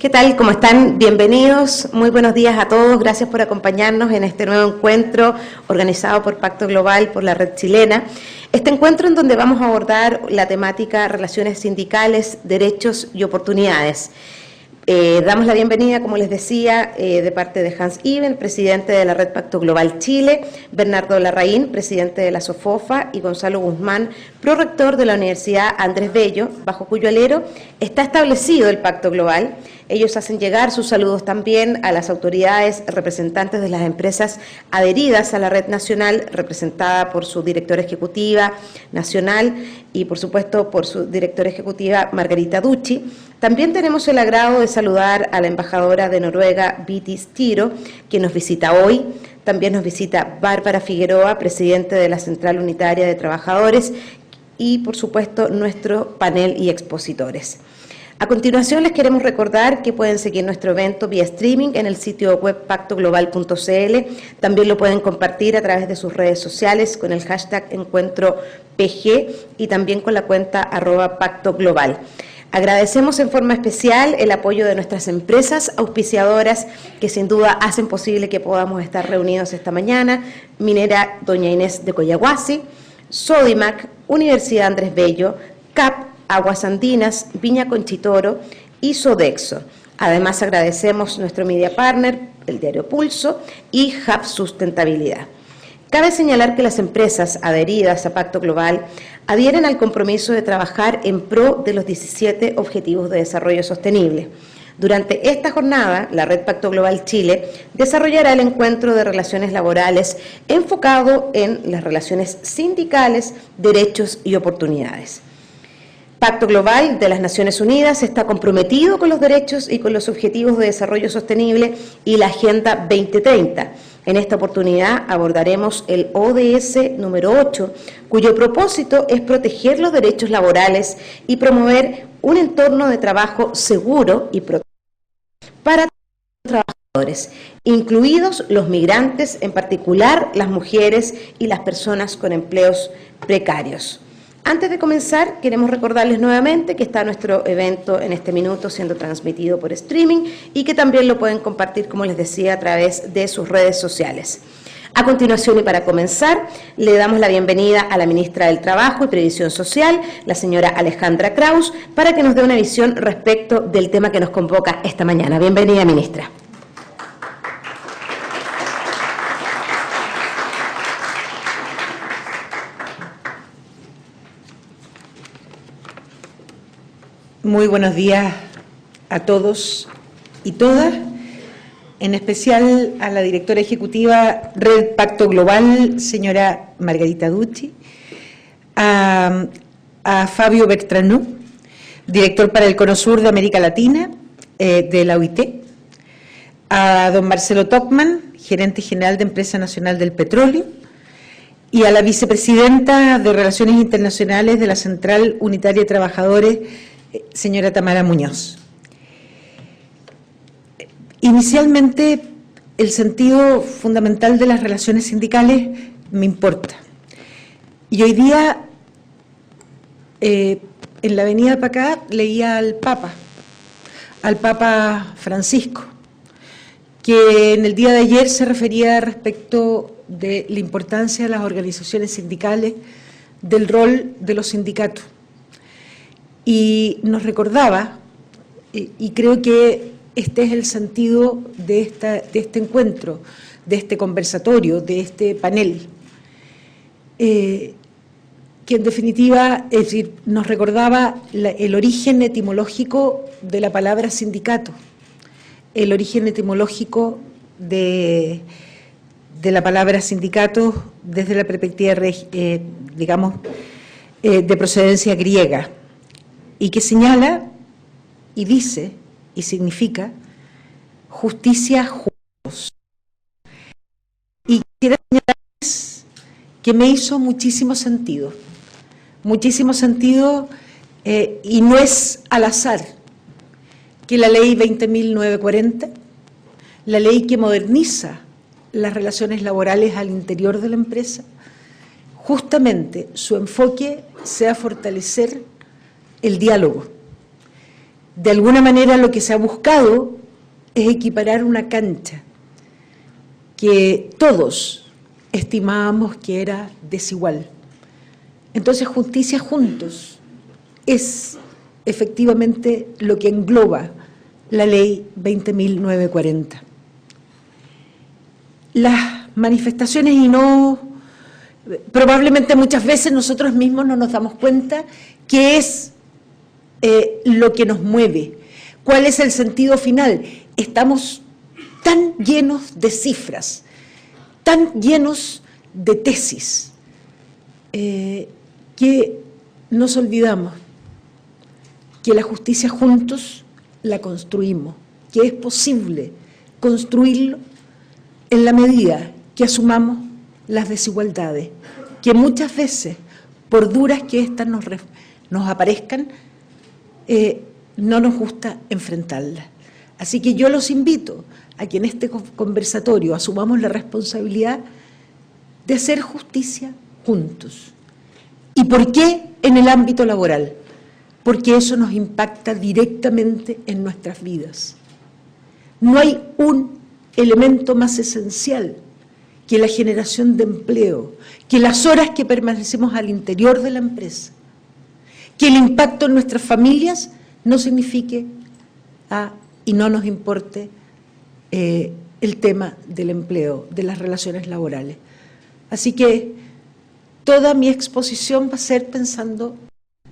¿Qué tal? ¿Cómo están? Bienvenidos. Muy buenos días a todos. Gracias por acompañarnos en este nuevo encuentro organizado por Pacto Global, por la Red Chilena. Este encuentro en donde vamos a abordar la temática relaciones sindicales, derechos y oportunidades. Damos la bienvenida, como les decía, de parte de Hans Iben, presidente de la Red Pacto Global Chile, Bernardo Larraín, presidente de la SOFOFA, y Gonzalo Guzmán, prorector de la Universidad Andrés Bello, bajo cuyo alero está establecido el Pacto Global. Ellos hacen llegar sus saludos también a las autoridades representantes de las empresas adheridas a la red nacional, representada por su directora ejecutiva nacional y, por supuesto, por su directora ejecutiva Margarita Ducci. También tenemos el agrado de saludar a la embajadora de Noruega, Viti Stiro, quien nos visita hoy. También nos visita Bárbara Figueroa, presidente de la Central Unitaria de Trabajadores, y, por supuesto, nuestro panel y expositores. A continuación, les queremos recordar que pueden seguir nuestro evento vía streaming en el sitio web pactoglobal.cl. También lo pueden compartir a través de sus redes sociales con el hashtag EncuentroPG y también con la cuenta @pactoglobal. Agradecemos en forma especial el apoyo de nuestras empresas auspiciadoras que sin duda hacen posible que podamos estar reunidos esta mañana: Minera Doña Inés de Coyahuasi, Sodimac, Universidad Andrés Bello, CAP, Aguas Andinas, Viña Conchitoro y Sodexo. Además, agradecemos nuestro media partner, el diario Pulso, y Hub Sustentabilidad. Cabe señalar que las empresas adheridas a Pacto Global adhieren al compromiso de trabajar en pro de los 17 Objetivos de Desarrollo Sostenible. Durante esta jornada, la Red Pacto Global Chile desarrollará el encuentro de relaciones laborales enfocado en las relaciones sindicales, derechos y oportunidades. Pacto Global de las Naciones Unidas está comprometido con los derechos y con los Objetivos de Desarrollo Sostenible y la Agenda 2030. En esta oportunidad abordaremos el ODS número 8, cuyo propósito es proteger los derechos laborales y promover un entorno de trabajo seguro y protegido para todos los trabajadores, incluidos los migrantes, en particular las mujeres y las personas con empleos precarios. Antes de comenzar, queremos recordarles nuevamente que está nuestro evento en este minuto siendo transmitido por streaming y que también lo pueden compartir, como les decía, a través de sus redes sociales. A continuación, y para comenzar, le damos la bienvenida a la ministra del Trabajo y Previsión Social, la señora Alejandra Kraus, para que nos dé una visión respecto del tema que nos convoca esta mañana. Bienvenida, ministra. Muy buenos días a todos y todas, en especial a la directora ejecutiva Red Pacto Global, señora Margarita Ducci, a Fabio Bertranú, director para el Cono Sur de América Latina de la OIT, a don Marcelo Tocman, gerente general de Empresa Nacional del Petróleo, y a la vicepresidenta de Relaciones Internacionales de la Central Unitaria de Trabajadores, señora Tamara Muñoz. Inicialmente, el sentido fundamental de las relaciones sindicales me importa. Y hoy día, en la avenida para acá, leía al Papa Francisco, que en el día de ayer se refería respecto de la importancia de las organizaciones sindicales, del rol de los sindicatos. Y nos recordaba, y creo que este es el sentido de este encuentro, de este conversatorio, de este panel, que en definitiva, es decir, nos recordaba el origen etimológico de la palabra sindicato, el origen etimológico de la palabra sindicato desde la perspectiva, digamos, de procedencia griega, y que señala y dice y significa justicia justos. Y quiero señalarles que me hizo muchísimo sentido, y no es al azar que la ley 20.940, la ley que moderniza las relaciones laborales al interior de la empresa, justamente su enfoque sea fortalecer el diálogo, De alguna manera lo que se ha buscado es equiparar una cancha que todos estimábamos que era desigual. Entonces, Justicia Juntos es efectivamente lo que engloba la ley 20.940. Las manifestaciones probablemente muchas veces nosotros mismos no nos damos cuenta qué es lo que nos mueve, cuál es el sentido final. Estamos tan llenos de cifras, tan llenos de tesis, que nos olvidamos que la justicia juntos la construimos, que es posible construirlo en la medida que asumamos las desigualdades, que muchas veces, por duras que éstas nos aparezcan, no nos gusta enfrentarlas. Así que yo los invito a que en este conversatorio asumamos la responsabilidad de hacer justicia juntos. ¿Y por qué en el ámbito laboral? Porque eso nos impacta directamente en nuestras vidas. No hay un elemento más esencial que la generación de empleo, que las horas que permanecemos al interior de la empresa, que el impacto en nuestras familias no signifique y no nos importe el tema del empleo, de las relaciones laborales. Así que toda mi exposición va a ser pensando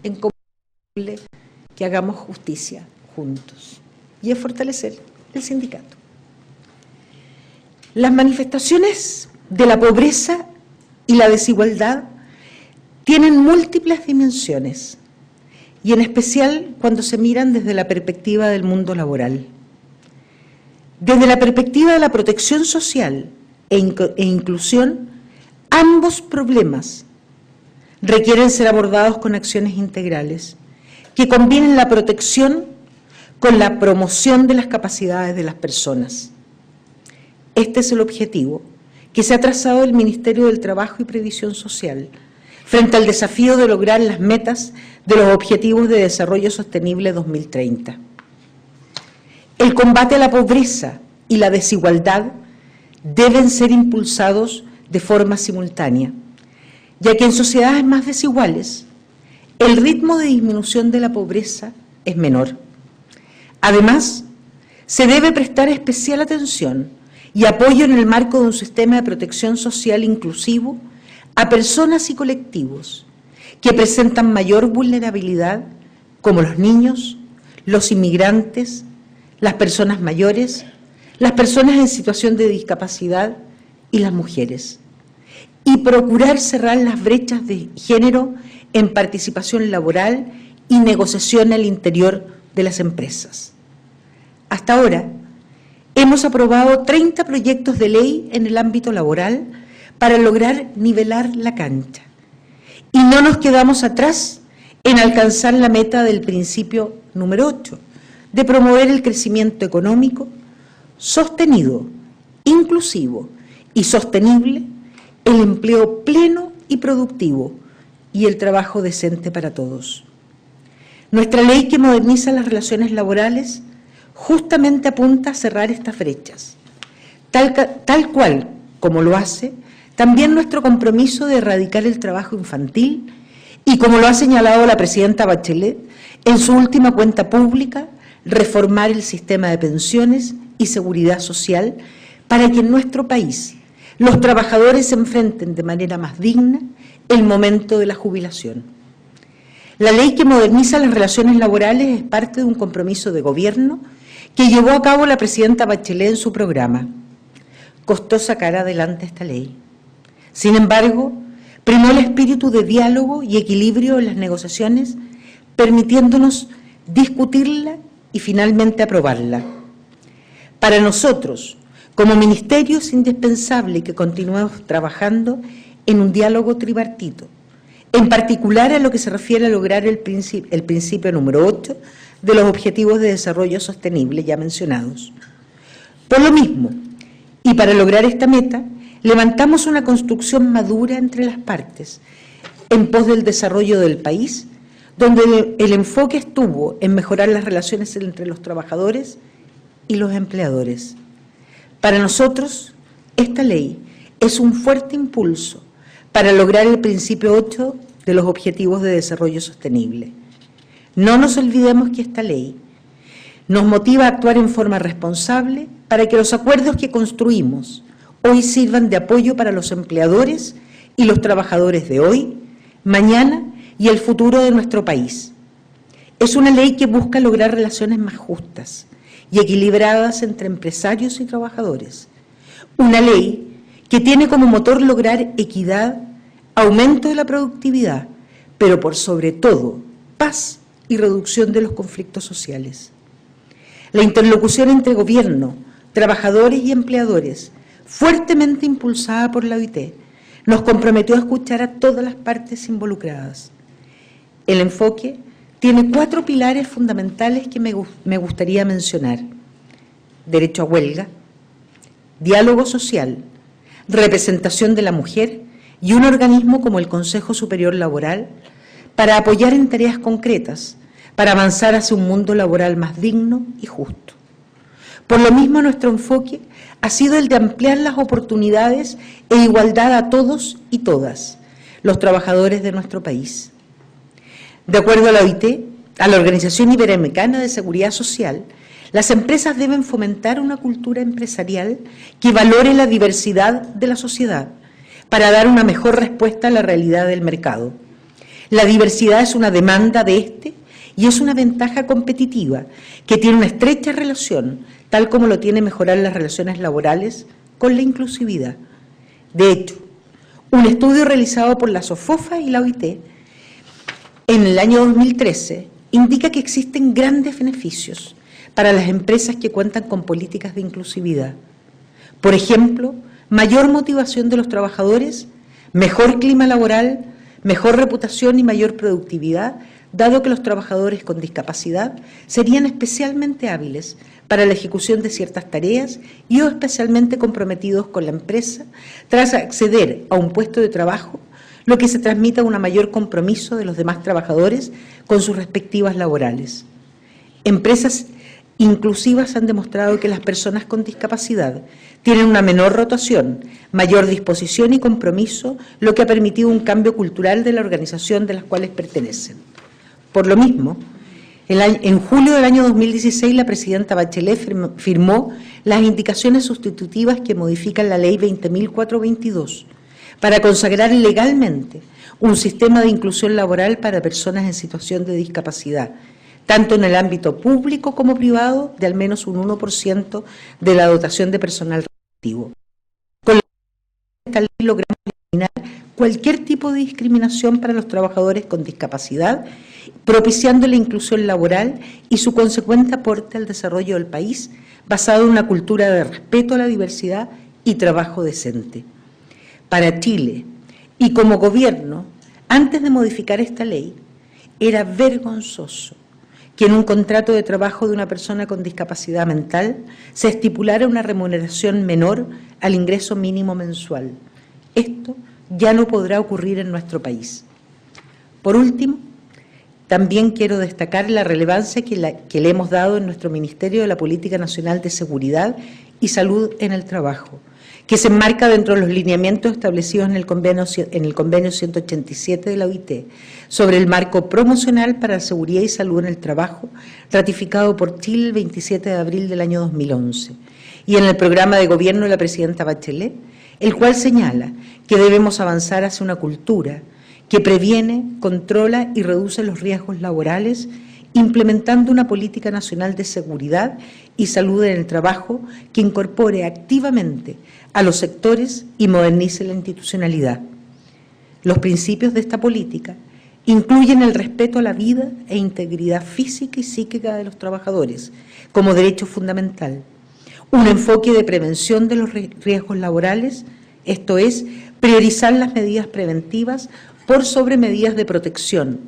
en cómo que hagamos justicia juntos y es fortalecer el sindicato. Las manifestaciones de la pobreza y la desigualdad tienen múltiples dimensiones y en especial cuando se miran desde la perspectiva del mundo laboral. Desde la perspectiva de la protección social e inclusión, ambos problemas requieren ser abordados con acciones integrales que combinen la protección con la promoción de las capacidades de las personas. Este es el objetivo que se ha trazado el Ministerio del Trabajo y Previsión Social frente al desafío de lograr las metas de los Objetivos de Desarrollo Sostenible 2030. El combate a la pobreza y la desigualdad deben ser impulsados de forma simultánea, ya que en sociedades más desiguales el ritmo de disminución de la pobreza es menor. Además, se debe prestar especial atención y apoyo en el marco de un sistema de protección social inclusivo a personas y colectivos que presentan mayor vulnerabilidad, como los niños, los inmigrantes, las personas mayores, las personas en situación de discapacidad y las mujeres, y procurar cerrar las brechas de género en participación laboral y negociación al interior de las empresas. Hasta ahora, hemos aprobado 30 proyectos de ley en el ámbito laboral para lograr nivelar la cancha. Y no nos quedamos atrás en alcanzar la meta del principio número 8, de promover el crecimiento económico sostenido, inclusivo y sostenible, el empleo pleno y productivo y el trabajo decente para todos. Nuestra ley que moderniza las relaciones laborales justamente apunta a cerrar estas brechas, tal cual como lo hace también nuestro compromiso de erradicar el trabajo infantil y como lo ha señalado la presidenta Bachelet en su última cuenta pública, reformar el sistema de pensiones y seguridad social para que en nuestro país los trabajadores se enfrenten de manera más digna el momento de la jubilación. La ley que moderniza las relaciones laborales es parte de un compromiso de gobierno que llevó a cabo la presidenta Bachelet en su programa. Costó sacar adelante esta ley. Sin embargo, primó el espíritu de diálogo y equilibrio en las negociaciones, permitiéndonos discutirla y finalmente aprobarla. Para nosotros, como ministerio, es indispensable que continuemos trabajando en un diálogo tripartito, en particular a lo que se refiere a lograr el principio número 8 de los Objetivos de Desarrollo Sostenible ya mencionados. Por lo mismo, y para lograr esta meta, levantamos una construcción madura entre las partes, en pos del desarrollo del país, donde el enfoque estuvo en mejorar las relaciones entre los trabajadores y los empleadores. Para nosotros, esta ley es un fuerte impulso para lograr el principio 8 de los Objetivos de Desarrollo Sostenible. No nos olvidemos que esta ley nos motiva a actuar en forma responsable para que los acuerdos que construimos hoy sirvan de apoyo para los empleadores y los trabajadores de hoy, mañana y el futuro de nuestro país. Es una ley que busca lograr relaciones más justas y equilibradas entre empresarios y trabajadores. Una ley que tiene como motor lograr equidad, aumento de la productividad, pero por sobre todo, paz y reducción de los conflictos sociales. La interlocución entre gobierno, trabajadores y empleadores, fuertemente impulsada por la OIT, nos comprometió a escuchar a todas las partes involucradas. El enfoque tiene 4 pilares fundamentales que me gustaría mencionar: derecho a huelga, diálogo social, representación de la mujer y un organismo como el Consejo Superior Laboral para apoyar en tareas concretas, para avanzar hacia un mundo laboral más digno y justo. Por lo mismo, nuestro enfoque ha sido el de ampliar las oportunidades e igualdad a todos y todas los trabajadores de nuestro país. De acuerdo a la OIT, a la Organización Iberoamericana de Seguridad Social, las empresas deben fomentar una cultura empresarial que valore la diversidad de la sociedad para dar una mejor respuesta a la realidad del mercado. La diversidad es una demanda de este y es una ventaja competitiva que tiene una estrecha relación, tal como lo tiene mejorar las relaciones laborales, con la inclusividad. De hecho, un estudio realizado por la SOFOFA y la OIT en el año 2013 indica que existen grandes beneficios para las empresas que cuentan con políticas de inclusividad. Por ejemplo, mayor motivación de los trabajadores, mejor clima laboral, mejor reputación y mayor productividad, dado que los trabajadores con discapacidad serían especialmente hábiles para la ejecución de ciertas tareas y o especialmente comprometidos con la empresa tras acceder a un puesto de trabajo, lo que se transmite a un mayor compromiso de los demás trabajadores con sus respectivas laborales. Empresas inclusivas han demostrado que las personas con discapacidad tienen una menor rotación, mayor disposición y compromiso, lo que ha permitido un cambio cultural de la organización de las cuales pertenecen. Por lo mismo, en julio del año 2016, la presidenta Bachelet firmó las indicaciones sustitutivas que modifican la Ley 20.422 para consagrar legalmente un sistema de inclusión laboral para personas en situación de discapacidad, tanto en el ámbito público como privado, de al menos un 1% de la dotación de personal relativo. Con esta ley logramos eliminar cualquier tipo de discriminación para los trabajadores con discapacidad, propiciando la inclusión laboral y su consecuente aporte al desarrollo del país, basado en una cultura de respeto a la diversidad y trabajo decente. Para Chile, y como gobierno, antes de modificar esta ley, era vergonzoso que en un contrato de trabajo de una persona con discapacidad mental se estipulara una remuneración menor al ingreso mínimo mensual. Esto ya no podrá ocurrir en nuestro país. Por último, también quiero destacar la relevancia que le hemos dado en nuestro Ministerio de la Política Nacional de Seguridad y Salud en el Trabajo, que se enmarca dentro de los lineamientos establecidos en el convenio 187 de la OIT sobre el marco promocional para la seguridad y salud en el trabajo, ratificado por Chile el 27 de abril del año 2011, y en el programa de gobierno de la presidenta Bachelet, el cual señala que debemos avanzar hacia una cultura que previene, controla y reduce los riesgos laborales, implementando una política nacional de seguridad y salud en el trabajo que incorpore activamente a los sectores y modernice la institucionalidad. Los principios de esta política incluyen el respeto a la vida e integridad física y psíquica de los trabajadores como derecho fundamental, un enfoque de prevención de los riesgos laborales, esto es, priorizar las medidas preventivas por sobre medidas de protección,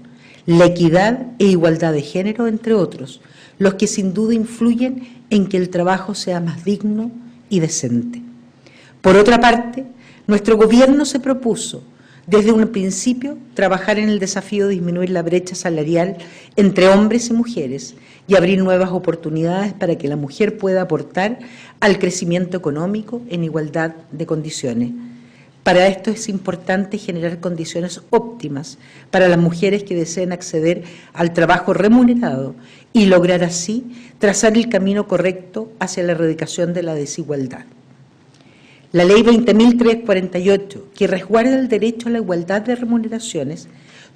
la equidad e igualdad de género, entre otros, los que sin duda influyen en que el trabajo sea más digno y decente. Por otra parte, nuestro gobierno se propuso Desde un principio, trabajar en el desafío de disminuir la brecha salarial entre hombres y mujeres y abrir nuevas oportunidades para que la mujer pueda aportar al crecimiento económico en igualdad de condiciones. Para esto es importante generar condiciones óptimas para las mujeres que deseen acceder al trabajo remunerado y lograr así trazar el camino correcto hacia la erradicación de la desigualdad. La Ley 20.348, que resguarda el derecho a la igualdad de remuneraciones,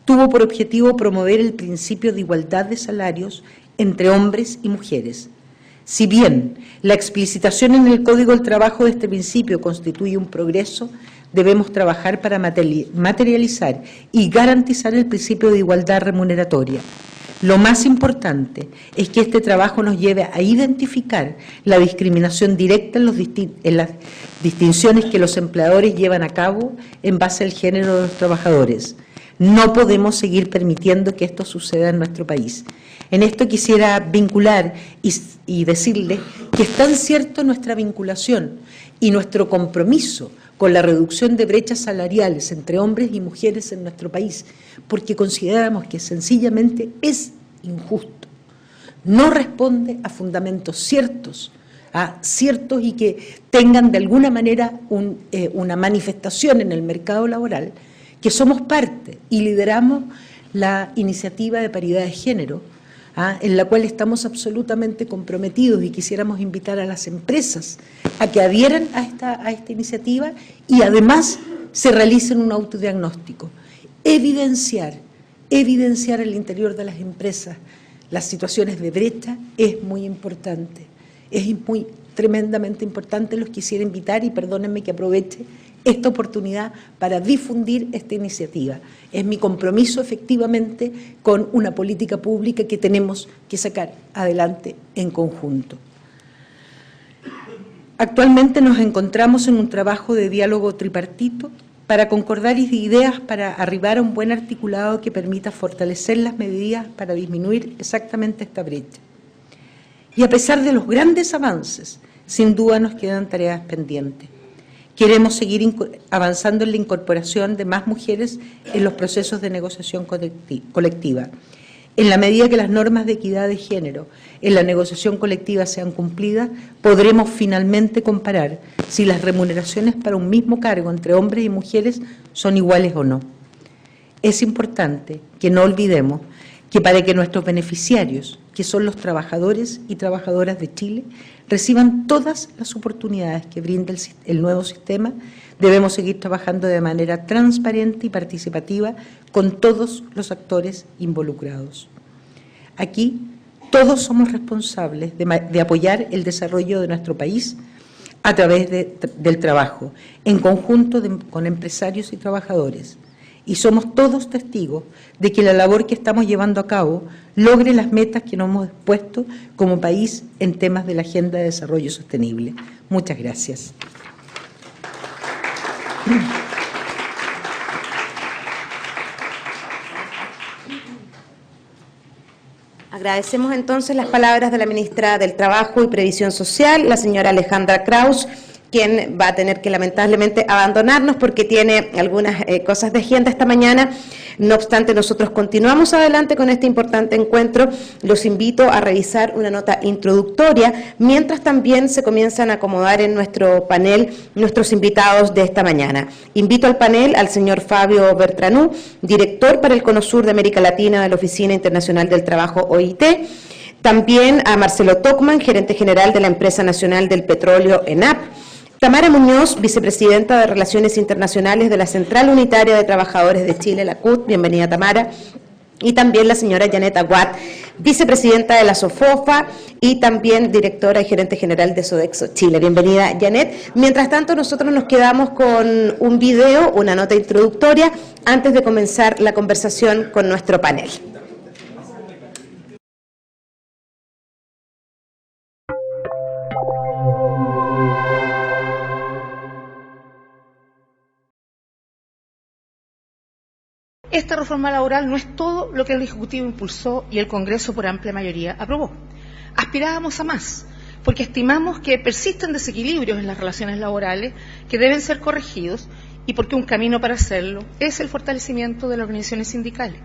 tuvo por objetivo promover el principio de igualdad de salarios entre hombres y mujeres. Si bien la explicitación en el Código del Trabajo de este principio constituye un progreso, debemos trabajar para materializar y garantizar el principio de igualdad remuneratoria. Lo más importante es que este trabajo nos lleve a identificar la discriminación directa en las distinciones que los empleadores llevan a cabo en base al género de los trabajadores. No podemos seguir permitiendo que esto suceda en nuestro país. En esto quisiera vincular y decirle que es tan cierto nuestra vinculación y nuestro compromiso con la reducción de brechas salariales entre hombres y mujeres en nuestro país, porque consideramos que sencillamente es injusto, no responde a fundamentos ciertos y que tengan de alguna manera una manifestación en el mercado laboral, que somos parte y lideramos la iniciativa de paridad de género, en la cual estamos absolutamente comprometidos y quisiéramos invitar a las empresas a que adhieran a esta iniciativa y además se realicen un autodiagnóstico. Evidenciar al interior de las empresas las situaciones de brecha es muy importante, tremendamente importante. Los quisiera invitar y perdónenme que aproveche esta oportunidad para difundir esta iniciativa. Es mi compromiso efectivamente con una política pública que tenemos que sacar adelante en conjunto. Actualmente nos encontramos en un trabajo de diálogo tripartito para concordar ideas para arribar a un buen articulado que permita fortalecer las medidas para disminuir exactamente esta brecha. Y a pesar de los grandes avances, sin duda nos quedan tareas pendientes. Queremos seguir avanzando en la incorporación de más mujeres en los procesos de negociación colectiva. En la medida que las normas de equidad de género en la negociación colectiva sean cumplidas, podremos finalmente comparar si las remuneraciones para un mismo cargo entre hombres y mujeres son iguales o no. Es importante que no olvidemos que para que nuestros beneficiarios, que son los trabajadores y trabajadoras de Chile, reciban todas las oportunidades que brinda el nuevo sistema, debemos seguir trabajando de manera transparente y participativa con todos los actores involucrados. Aquí todos somos responsables de apoyar el desarrollo de nuestro país a través del trabajo, en conjunto con empresarios y trabajadores. Y somos todos testigos de que la labor que estamos llevando a cabo logre las metas que nos hemos puesto como país en temas de la Agenda de Desarrollo Sostenible. Muchas gracias. Agradecemos entonces las palabras de la ministra del Trabajo y Previsión Social, la señora Alejandra Kraus, quien va a tener que lamentablemente abandonarnos porque tiene algunas cosas de agenda esta mañana. No obstante, nosotros continuamos adelante con este importante encuentro. Los invito a revisar una nota introductoria, mientras también se comienzan a acomodar en nuestro panel nuestros invitados de esta mañana. Invito al panel al señor Fabio Bertranú, director para el Cono Sur de América Latina de la Oficina Internacional del Trabajo, OIT, también a Marcelo Tocman, gerente general de la Empresa Nacional del Petróleo, ENAP, Tamara Muñoz, vicepresidenta de Relaciones Internacionales de la Central Unitaria de Trabajadores de Chile, la CUT. Bienvenida, Tamara. Y también la señora Janet Aguat, vicepresidenta de la SOFOFA y también directora y gerente general de Sodexo Chile. Bienvenida, Janet. Mientras tanto, nosotros nos quedamos con un video, una nota introductoria, antes de comenzar la conversación con nuestro panel. Esta reforma laboral no es todo lo que el Ejecutivo impulsó y el Congreso por amplia mayoría aprobó. Aspirábamos a más, porque estimamos que persisten desequilibrios en las relaciones laborales que deben ser corregidos y porque un camino para hacerlo es el fortalecimiento de las organizaciones sindicales.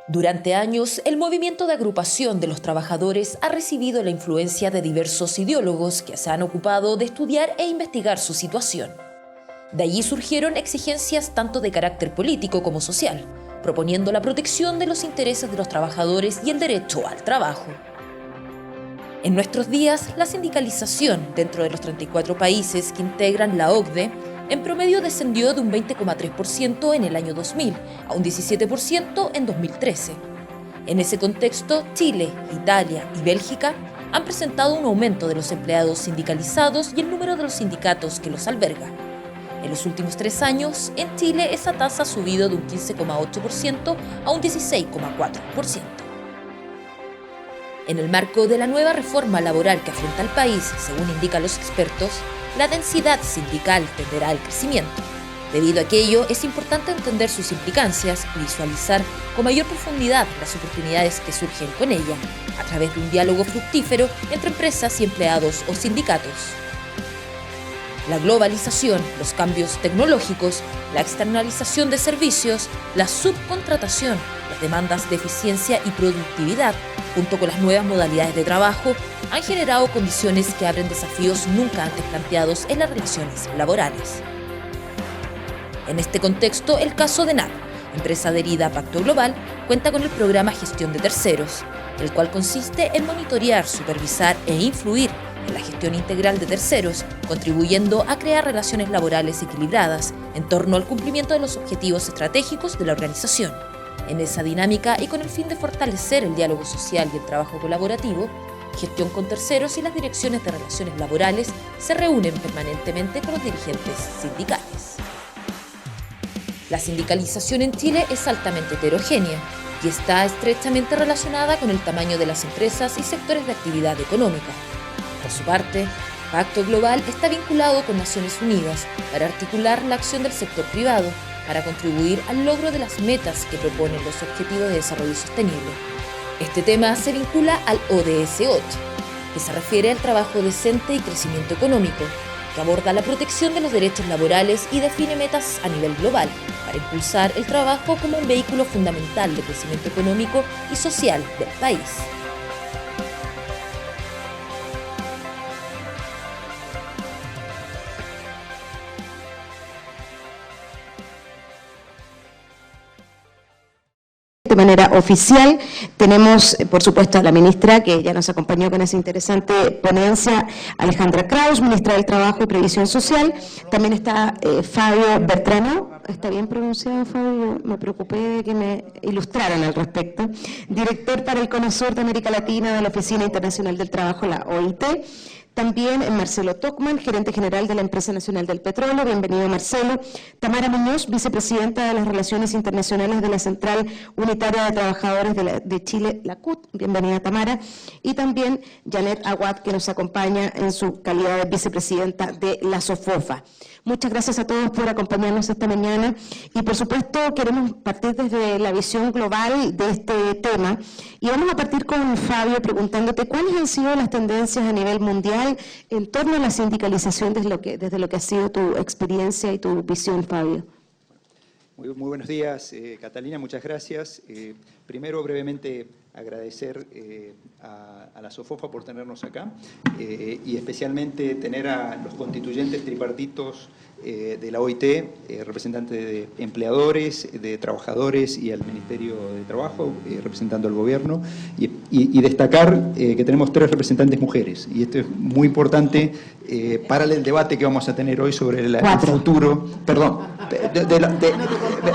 Durante años, el movimiento de agrupación de los trabajadores ha recibido la influencia de diversos ideólogos que se han ocupado de estudiar e investigar su situación. De allí surgieron exigencias tanto de carácter político como social, proponiendo la protección de los intereses de los trabajadores y el derecho al trabajo. En nuestros días, la sindicalización dentro de los 34 países que integran la OCDE en promedio descendió de un 20,3% en el año 2000 a un 17% en 2013. En ese contexto, Chile, Italia y Bélgica han presentado un aumento de los empleados sindicalizados y el número de los sindicatos que los alberga. En los últimos 3 años, en Chile esa tasa ha subido de un 15,8% a un 16,4%. En el marco de la nueva reforma laboral que afronta el país, según indican los expertos, la densidad sindical tenderá al crecimiento. Debido a aquello, es importante entender sus implicancias y visualizar con mayor profundidad las oportunidades que surgen con ella, a través de un diálogo fructífero entre empresas y empleados o sindicatos. La globalización, los cambios tecnológicos, la externalización de servicios, la subcontratación, las demandas de eficiencia y productividad, junto con las nuevas modalidades de trabajo, han generado condiciones que abren desafíos nunca antes planteados en las relaciones laborales. En este contexto, el caso de NAP, empresa adherida a Pacto Global, cuenta con el programa Gestión de Terceros, el cual consiste en monitorear, supervisar e influir en la gestión integral de terceros, contribuyendo a crear relaciones laborales equilibradas en torno al cumplimiento de los objetivos estratégicos de la organización. En esa dinámica y con el fin de fortalecer el diálogo social y el trabajo colaborativo, Gestión con Terceros y las direcciones de relaciones laborales se reúnen permanentemente con los dirigentes sindicales. La sindicalización en Chile es altamente heterogénea y está estrechamente relacionada con el tamaño de las empresas y sectores de actividad económica. Por su parte, Pacto Global está vinculado con Naciones Unidas para articular la acción del sector privado para contribuir al logro de las metas que proponen los Objetivos de Desarrollo Sostenible. Este tema se vincula al ODS 8, que se refiere al trabajo decente y crecimiento económico, que aborda la protección de los derechos laborales y define metas a nivel global para impulsar el trabajo como un vehículo fundamental de crecimiento económico y social del país. De manera oficial, tenemos por supuesto a la ministra que ya nos acompañó con esa interesante ponencia, Alejandra Kraus, ministra del Trabajo y Previsión Social. También está Fabio Bertrano, ¿está bien pronunciado, Fabio? Me preocupé de que me ilustraran al respecto. Director para el Cono Sur de América Latina de la Oficina Internacional del Trabajo, la OIT. También Marcelo Tocman, gerente general de la Empresa Nacional del Petróleo. Bienvenido, Marcelo. Tamara Muñoz, vicepresidenta de las Relaciones Internacionales de la Central Unitaria de Trabajadores de Chile, la CUT. Bienvenida, Tamara. Y también Janet Aguad, que nos acompaña en su calidad de vicepresidenta de la SOFOFA. Muchas gracias a todos por acompañarnos esta mañana y, por supuesto, queremos partir desde la visión global de este tema y vamos a partir con Fabio preguntándote cuáles han sido las tendencias a nivel mundial en torno a la sindicalización desde lo que ha sido tu experiencia y tu visión, Fabio. Muy buenos días, Catalina, muchas gracias. Primero, brevemente, agradecer a la SOFOFA por tenernos acá y especialmente tener a los constituyentes tripartitos de la OIT, representantes de empleadores, de trabajadores y al Ministerio de Trabajo, representando al gobierno, y destacar que tenemos 3 representantes mujeres, y esto es muy importante para el debate que vamos a tener hoy sobre el futuro. Perdón,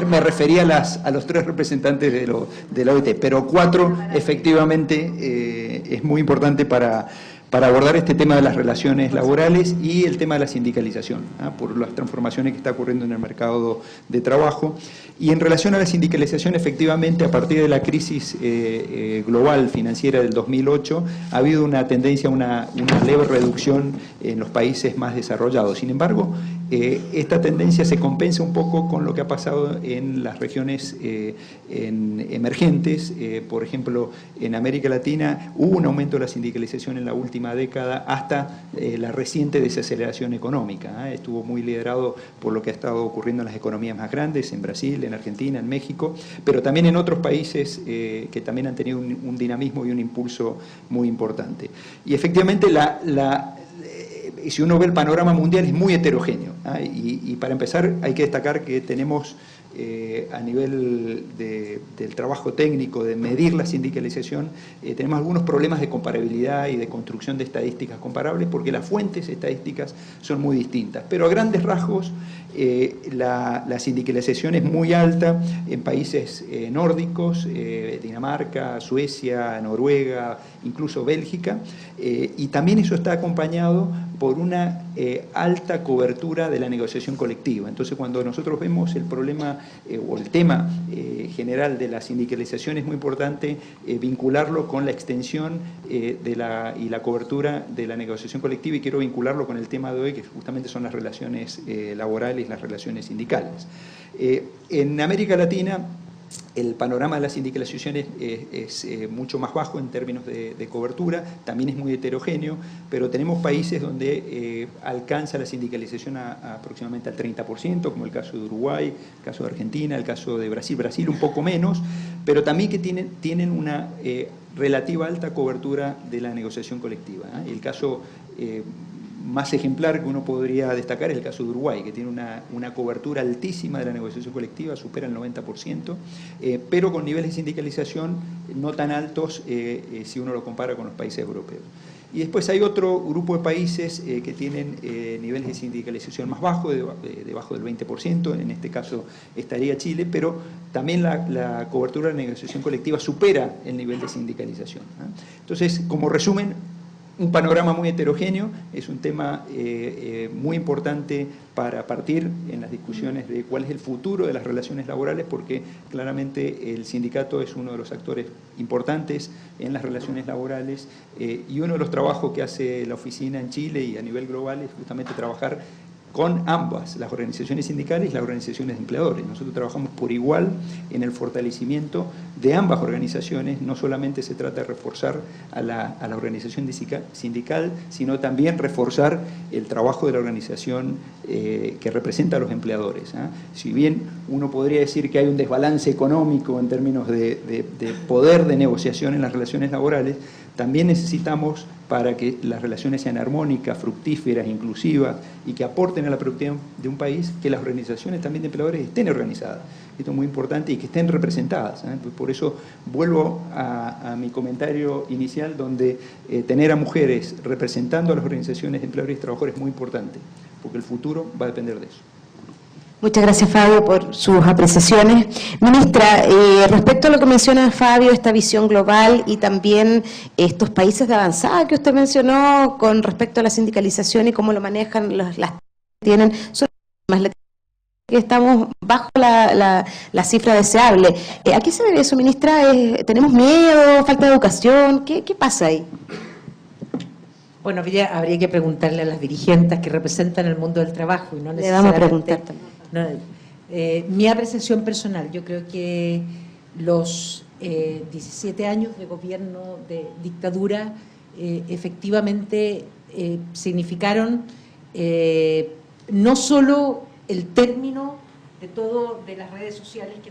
me refería a los 3 representantes de la OIT, pero 4 efectivamente es muy importante para abordar este tema de las relaciones laborales y el tema de la sindicalización, por las transformaciones que está ocurriendo en el mercado de trabajo. Y en relación a la sindicalización, efectivamente, a partir de la crisis global financiera del 2008, ha habido una tendencia a una leve reducción en los países más desarrollados. Sin embargo, esta tendencia se compensa un poco con lo que ha pasado en las regiones emergentes. Por ejemplo, en América Latina hubo un aumento de la sindicalización en la última década hasta la reciente desaceleración económica. Estuvo muy liderado por lo que ha estado ocurriendo en las economías más grandes, en Brasil, en Argentina, en México, pero también en otros países que también han tenido un dinamismo y un impulso muy importante. Y efectivamente si uno ve el panorama mundial es muy heterogéneo, y para empezar hay que destacar que tenemos a nivel del trabajo técnico, de medir la sindicalización, tenemos algunos problemas de comparabilidad y de construcción de estadísticas comparables porque las fuentes estadísticas son muy distintas, pero a grandes rasgos la sindicalización es muy alta en países nórdicos, Dinamarca, Suecia, Noruega, incluso Bélgica, y también eso está acompañado por una alta cobertura de la negociación colectiva. Entonces, cuando nosotros vemos el problema o el tema general de la sindicalización, es muy importante vincularlo con la extensión y la cobertura de la negociación colectiva, y quiero vincularlo con el tema de hoy, que justamente son las relaciones laborales, las relaciones sindicales. En América Latina, el panorama de la sindicalización es mucho más bajo en términos de cobertura, también es muy heterogéneo, pero tenemos países donde alcanza la sindicalización aproximadamente al 30%, como el caso de Uruguay, el caso de Argentina, el caso de Brasil un poco menos, pero también que tienen una relativa alta cobertura de la negociación colectiva. El caso más ejemplar que uno podría destacar es el caso de Uruguay, que tiene una cobertura altísima de la negociación colectiva, supera el 90%, pero con niveles de sindicalización no tan altos si uno lo compara con los países europeos. Y después hay otro grupo de países que tienen niveles de sindicalización más bajos, debajo del 20%, en este caso estaría Chile, pero también la cobertura de la negociación colectiva supera el nivel de sindicalización. Entonces, como resumen, un panorama muy heterogéneo, es un tema muy importante para partir en las discusiones de cuál es el futuro de las relaciones laborales, porque claramente el sindicato es uno de los actores importantes en las relaciones laborales, y uno de los trabajos que hace la oficina en Chile y a nivel global es justamente trabajar con ambas, las organizaciones sindicales y las organizaciones de empleadores. Nosotros trabajamos por igual en el fortalecimiento de ambas organizaciones. No solamente se trata de reforzar a la organización sindical, sino también reforzar el trabajo de la organización que representa a los empleadores. Si bien uno podría decir que hay un desbalance económico en términos de poder de negociación en las relaciones laborales, también necesitamos, para que las relaciones sean armónicas, fructíferas, inclusivas y que aporten a la productividad de un país, que las organizaciones también de empleadores estén organizadas. Esto es muy importante, y que estén representadas. Por eso vuelvo a mi comentario inicial, donde tener a mujeres representando a las organizaciones de empleadores y trabajadores es muy importante, porque el futuro va a depender de eso. Muchas gracias, Fabio, por sus apreciaciones. Ministra, respecto a lo que menciona Fabio, esta visión global y también estos países de avanzada que usted mencionó con respecto a la sindicalización y cómo lo manejan, las tienen, son más que estamos bajo la cifra deseable. ¿A qué se debe eso, ministra? ¿Tenemos miedo, falta de educación? ¿Qué pasa ahí? Bueno, habría que preguntarle a las dirigentes que representan el mundo del trabajo y no necesariamente. Le vamos a preguntar también. Mi apreciación personal, yo creo que los 17 años de gobierno de dictadura efectivamente significaron no solo el término de las redes sociales que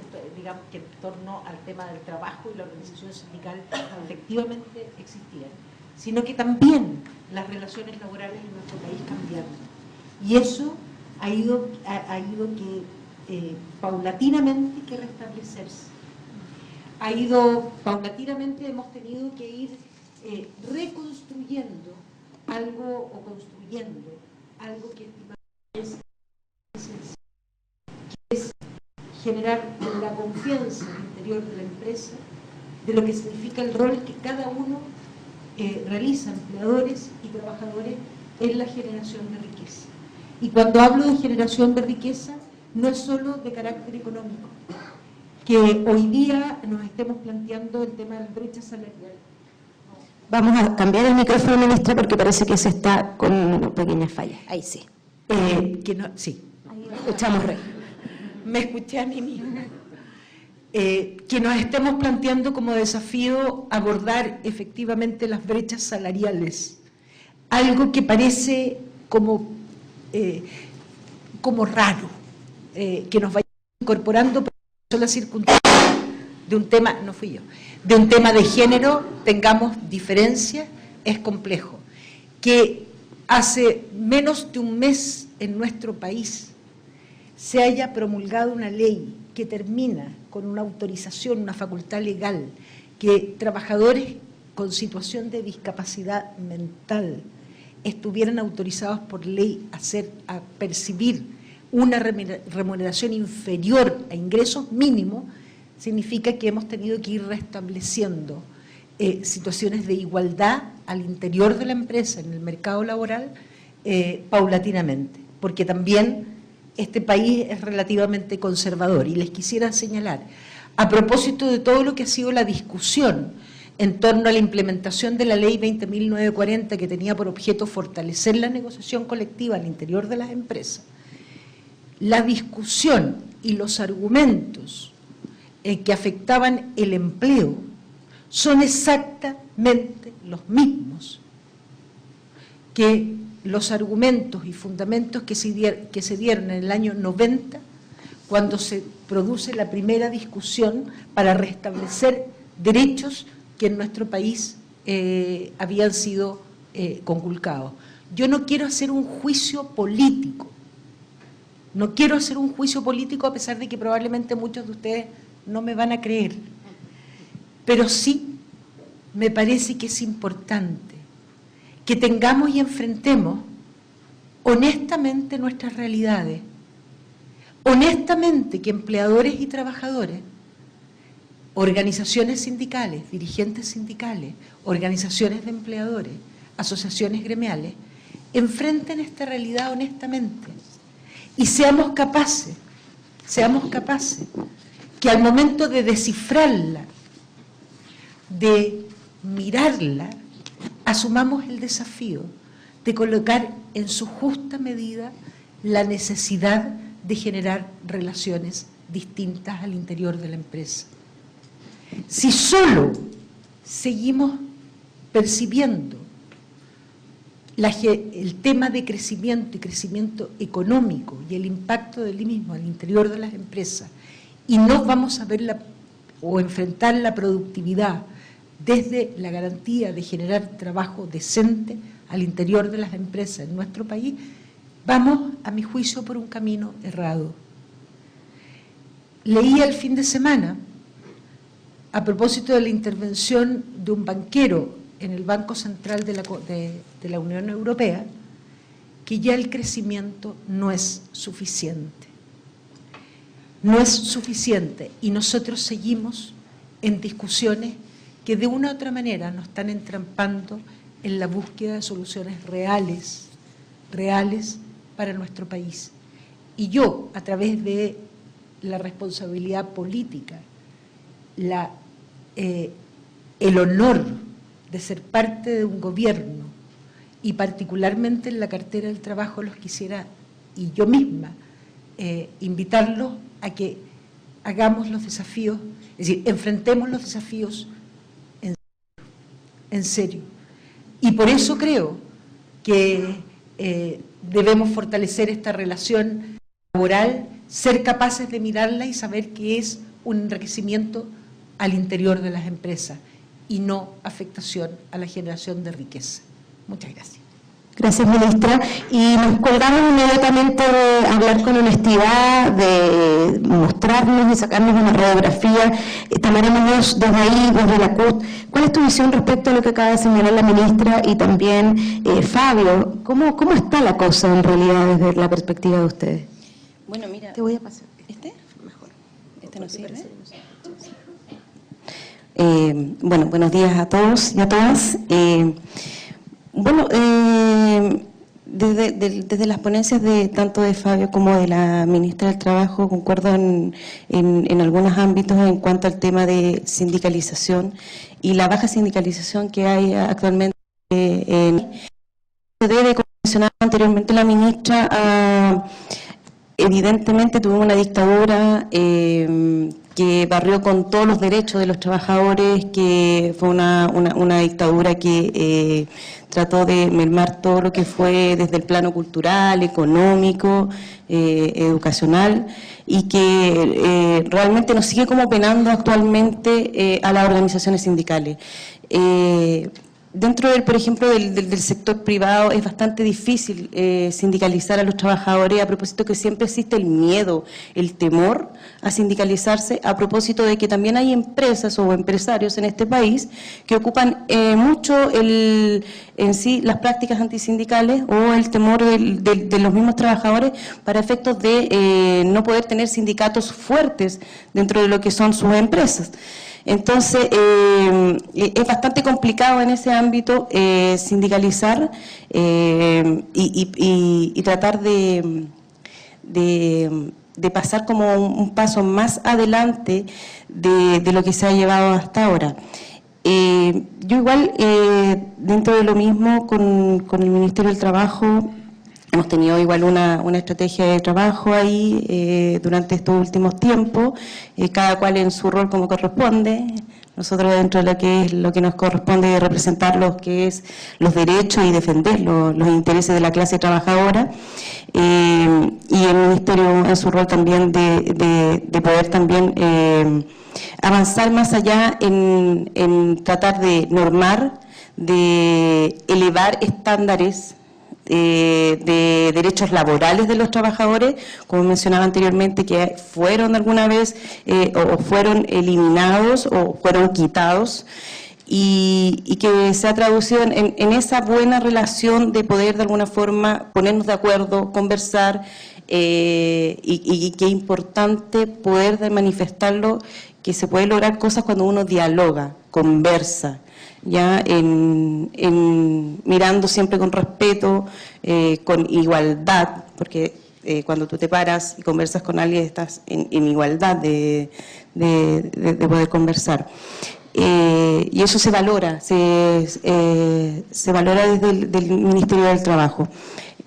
en torno al tema del trabajo y la organización sindical efectivamente existían, sino que también las relaciones laborales en nuestro país cambiaron. Y eso ha ido que paulatinamente que restablecerse. Paulatinamente hemos tenido que ir reconstruyendo algo o construyendo algo que es esencial, que es generar la confianza interior de la empresa de lo que significa el rol que cada uno realiza, empleadores y trabajadores, en la generación de riqueza. Y cuando hablo de generación de riqueza, no es solo de carácter económico, que hoy día nos estemos planteando el tema de la brecha salarial. Vamos a cambiar el micrófono, ministra, porque parece que se está con una pequeña falla. Ahí sí. Sí. Escuchamos, Rey. Me escuché a mí misma. Que nos estemos planteando como desafío abordar efectivamente las brechas salariales, algo que parece como raro, que nos vaya incorporando, pero son las circunstancias de un tema, no fui yo, de un tema de género, tengamos diferencias, es complejo. Que hace menos de un mes en nuestro país se haya promulgado una ley que termina con una autorización, una facultad legal, que trabajadores con situación de discapacidad mental estuvieran autorizados por ley a percibir una remuneración inferior a ingresos mínimos, significa que hemos tenido que ir restableciendo situaciones de igualdad al interior de la empresa, en el mercado laboral, paulatinamente, porque también este país es relativamente conservador. Y les quisiera señalar, a propósito de todo lo que ha sido la discusión en torno a la implementación de la ley 20.940, que tenía por objeto fortalecer la negociación colectiva al interior de las empresas, la discusión y los argumentos que afectaban el empleo son exactamente los mismos que los argumentos y fundamentos que se dieron en el año 90, cuando se produce la primera discusión para restablecer derechos que en nuestro país habían sido conculcados. Yo no quiero hacer un juicio político, a pesar de que probablemente muchos de ustedes no me van a creer, pero sí me parece que es importante que tengamos y enfrentemos honestamente nuestras realidades, honestamente que empleadores y trabajadores, organizaciones sindicales, dirigentes sindicales, organizaciones de empleadores, asociaciones gremiales, enfrenten esta realidad honestamente y seamos capaces que al momento de descifrarla, de mirarla, asumamos el desafío de colocar en su justa medida la necesidad de generar relaciones distintas al interior de la empresa. Si solo seguimos percibiendo el tema de crecimiento y crecimiento económico y el impacto del mismo al interior de las empresas y no vamos a ver o enfrentar la productividad desde la garantía de generar trabajo decente al interior de las empresas en nuestro país, vamos, a mi juicio, por un camino errado. Leí el fin de semana, a propósito de la intervención de un banquero en el Banco Central de la Unión Europea, que ya el crecimiento no es suficiente. No es suficiente y nosotros seguimos en discusiones que de una u otra manera nos están entrampando en la búsqueda de soluciones reales para nuestro país. Y yo, a través de la responsabilidad política, el honor de ser parte de un gobierno y particularmente en la cartera del trabajo, los quisiera, y yo misma, invitarlos a que hagamos los desafíos, es decir, enfrentemos los desafíos en serio. Y por eso creo que debemos fortalecer esta relación laboral, ser capaces de mirarla y saber que es un enriquecimiento al interior de las empresas y no afectación a la generación de riqueza. Muchas gracias. Gracias, ministra. Y nos colgamos inmediatamente de hablar con honestidad, de mostrarnos y sacarnos una radiografía. Tamara Muñoz, desde ahí, desde la CUT, ¿cuál es tu visión respecto a lo que acaba de señalar la ministra? Y también, Fabio, ¿cómo está la cosa en realidad desde la perspectiva de ustedes? Bueno, mira. Te voy a pasar. ¿Este? Mejor. ¿Este no sirve? Bueno, buenos días a todos y a todas. Desde las ponencias tanto de Fabio como de la ministra del Trabajo, concuerdo en algunos ámbitos en cuanto al tema de sindicalización y la baja sindicalización que hay actualmente. Se debe, como mencionaba anteriormente la ministra, evidentemente tuvimos una dictadura que barrió con todos los derechos de los trabajadores, que fue una dictadura que trató de mermar todo lo que fue desde el plano cultural, económico, educacional, y que realmente nos sigue como penando actualmente a las organizaciones sindicales. Dentro, por ejemplo, del sector privado es bastante difícil sindicalizar a los trabajadores, a propósito que siempre existe el miedo, el temor a sindicalizarse, a propósito de que también hay empresas o empresarios en este país que ocupan mucho en sí las prácticas antisindicales o el temor de los mismos trabajadores para efectos de no poder tener sindicatos fuertes dentro de lo que son sus empresas. Entonces, es bastante complicado en ese ámbito sindicalizar y tratar de pasar como un paso más adelante de lo que se ha llevado hasta ahora. Yo igual, dentro de lo mismo, con el Ministerio del Trabajo, hemos tenido igual una estrategia de trabajo ahí durante estos últimos tiempos, cada cual en su rol como corresponde. Nosotros dentro de lo que nos corresponde representar los derechos y defender los intereses de la clase trabajadora, y el Ministerio en su rol también de poder también avanzar más allá en tratar de normar, de elevar estándares de derechos laborales de los trabajadores, como mencionaba anteriormente, que fueron alguna vez o fueron eliminados o fueron quitados, y que se ha traducido en esa buena relación de poder de alguna forma ponernos de acuerdo, conversar, y que es importante poder manifestarlo, que se puede lograr cosas cuando uno dialoga, conversa, ya mirando siempre con respeto, con igualdad, porque cuando tú te paras y conversas con alguien estás en igualdad de poder conversar. Y eso se valora, se valora desde el Ministerio del Trabajo.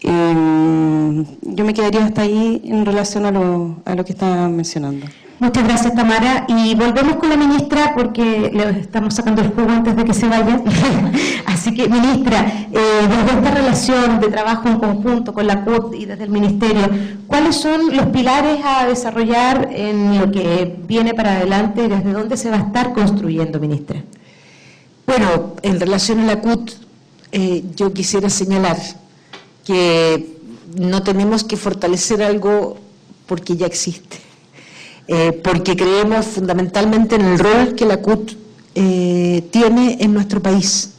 Yo me quedaría hasta ahí en relación a lo que estaba mencionando. Muchas gracias, Tamara. Y volvemos con la ministra porque le estamos sacando el jugo antes de que se vaya. Así que, ministra, desde esta relación de trabajo en conjunto con la CUT y desde el Ministerio, ¿cuáles son los pilares a desarrollar en lo que viene para adelante y desde dónde se va a estar construyendo, ministra? Bueno, en relación a la CUT, yo quisiera señalar que no tenemos que fortalecer algo porque ya existe. Porque creemos fundamentalmente en el rol que la CUT tiene en nuestro país.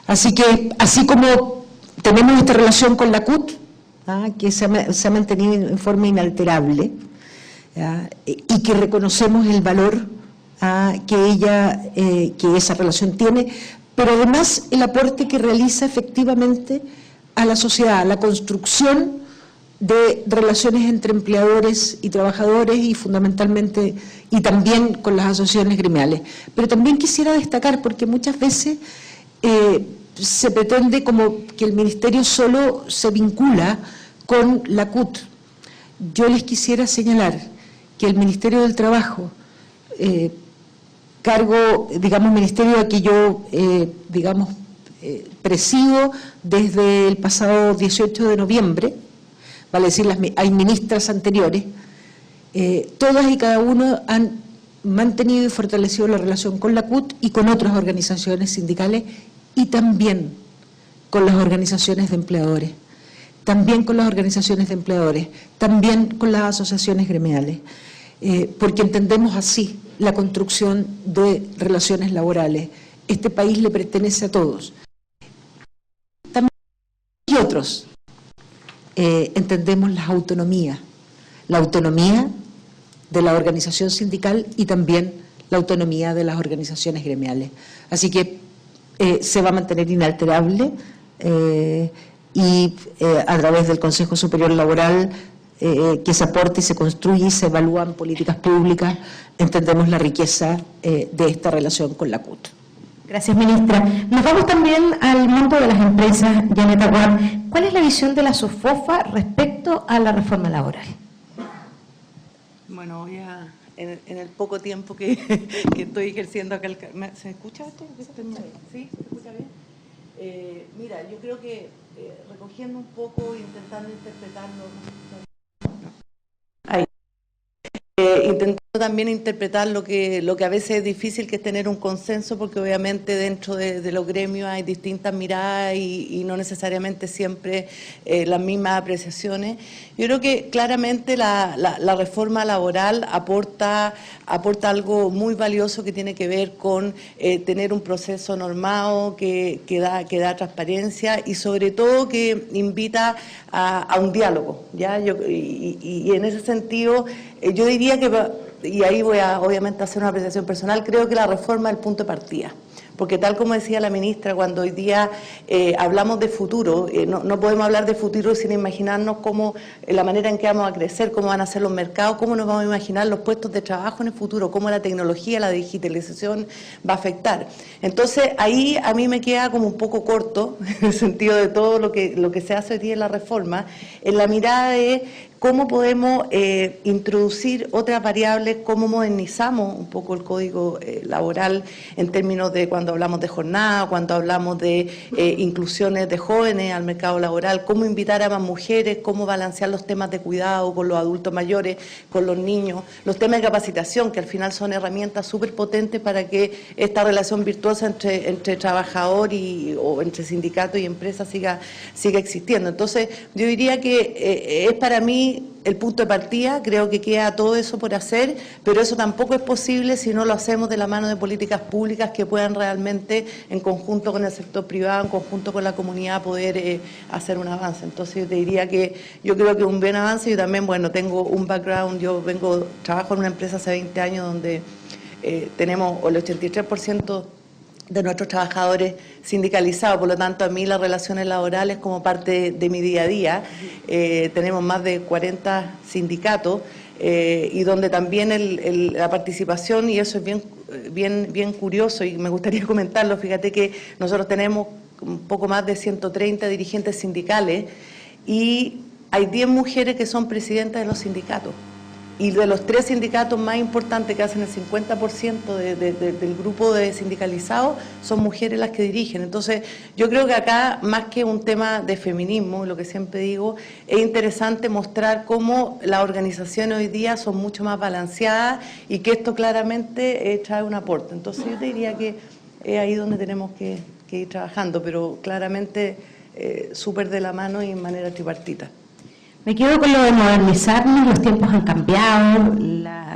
Así que, así como tenemos esta relación con la CUT, que se ha mantenido en forma inalterable, y que reconocemos el valor que esa relación tiene, pero además el aporte que realiza efectivamente a la sociedad, a la construcción de relaciones entre empleadores y trabajadores y fundamentalmente, y también con las asociaciones gremiales. Pero también quisiera destacar, porque muchas veces se pretende como que el Ministerio solo se vincula con la CUT. Yo les quisiera señalar que el Ministerio del Trabajo, ministerio a que yo, presido desde el pasado 18 de noviembre, vale decir, hay ministras anteriores, todas y cada uno han mantenido y fortalecido la relación con la CUT y con otras organizaciones sindicales y también con las organizaciones de empleadores, también con las asociaciones gremiales, porque entendemos así la construcción de relaciones laborales. Este país le pertenece a todos. También y otros. Entendemos la autonomía de la organización sindical y también la autonomía de las organizaciones gremiales. Así que se va a mantener inalterable y a través del Consejo Superior Laboral que se aporte y se construye y se evalúan políticas públicas, entendemos la riqueza de esta relación con la CUT. Gracias, ministra. Nos vamos también al mundo de las empresas, Janet Aguad. ¿Cuál es la visión de la SOFOFA respecto a la reforma laboral? Bueno, voy a, en el poco tiempo que estoy ejerciendo acá, ¿se escucha esto? ¿Sí? ¿Se escucha bien? Mira, yo creo que recogiendo un poco, intentando interpretarlo, intentando también interpretar lo que a veces es difícil, que es tener un consenso, porque obviamente dentro de los gremios hay distintas miradas y no necesariamente siempre las mismas apreciaciones. Yo creo que claramente la reforma laboral aporta algo muy valioso que tiene que ver con tener un proceso normado que da transparencia y sobre todo que invita a un diálogo, ¿ya? Y en ese sentido yo diría que, y ahí voy a obviamente hacer una apreciación personal, creo que la reforma es el punto de partida. Porque tal como decía la ministra, cuando hoy día hablamos de futuro, no podemos hablar de futuro sin imaginarnos cómo, la manera en que vamos a crecer, cómo van a ser los mercados, cómo nos vamos a imaginar los puestos de trabajo en el futuro, cómo la tecnología, la digitalización va a afectar. Entonces, ahí a mí me queda como un poco corto, en el sentido de todo lo que se hace hoy día en la reforma, en la mirada de cómo podemos introducir otras variables, cómo modernizamos un poco el código laboral en términos de cuando hablamos de jornada, cuando hablamos de inclusiones de jóvenes al mercado laboral, cómo invitar a más mujeres, cómo balancear los temas de cuidado con los adultos mayores, con los niños, los temas de capacitación, que al final son herramientas súper potentes para que esta relación virtuosa entre trabajador o entre sindicato y empresa siga existiendo. Entonces, yo diría que es para mí el punto de partida. Creo que queda todo eso por hacer, pero eso tampoco es posible si no lo hacemos de la mano de políticas públicas que puedan realmente, en conjunto con el sector privado, en conjunto con la comunidad, poder hacer un avance. Entonces yo te diría que yo creo que un buen avance. Yo también, bueno, tengo un background, trabajo en una empresa hace 20 años donde tenemos el 83% de nuestros trabajadores sindicalizados, por lo tanto a mí las relaciones laborales como parte de mi día a día, tenemos más de 40 sindicatos y donde también la participación, y eso es bien curioso y me gustaría comentarlo, fíjate que nosotros tenemos un poco más de 130 dirigentes sindicales y hay 10 mujeres que son presidentas de los sindicatos. Y de los 3 sindicatos más importantes que hacen el 50% del grupo de sindicalizados, son mujeres las que dirigen. Entonces, yo creo que acá, más que un tema de feminismo, lo que siempre digo, es interesante mostrar cómo las organizaciones hoy día son mucho más balanceadas y que esto claramente trae un aporte. Entonces, yo te diría que es ahí donde tenemos que ir trabajando, pero claramente súper de la mano y en manera tripartita. Me quedo con lo de modernizarnos, los tiempos han cambiado,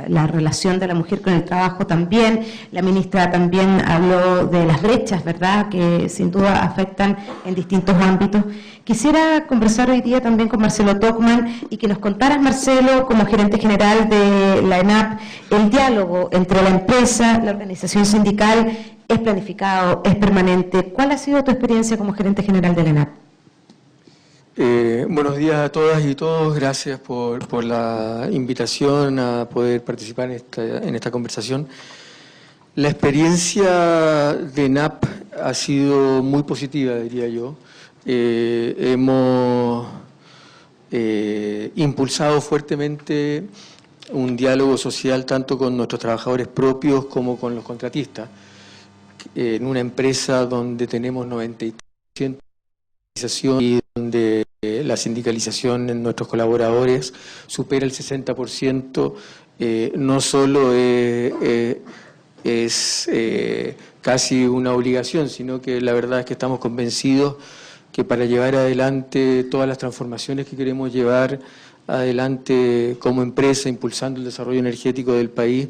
la relación de la mujer con el trabajo también. La ministra también habló de las brechas, ¿verdad?, que sin duda afectan en distintos ámbitos. Quisiera conversar hoy día también con Marcelo Tocman y que nos contaras, Marcelo, como gerente general de la ENAP, el diálogo entre la empresa, la organización sindical, ¿es planificado, es permanente? ¿Cuál ha sido tu experiencia como gerente general de la ENAP? Buenos días a todas y todos, gracias por la invitación a poder participar en esta conversación. La experiencia de ENAP ha sido muy positiva, diría yo. Hemos impulsado fuertemente un diálogo social tanto con nuestros trabajadores propios como con los contratistas. En una empresa donde tenemos 93% y donde la sindicalización en nuestros colaboradores supera el 60%, no solo es casi una obligación, sino que la verdad es que estamos convencidos que para llevar adelante todas las transformaciones que queremos llevar adelante como empresa, impulsando el desarrollo energético del país,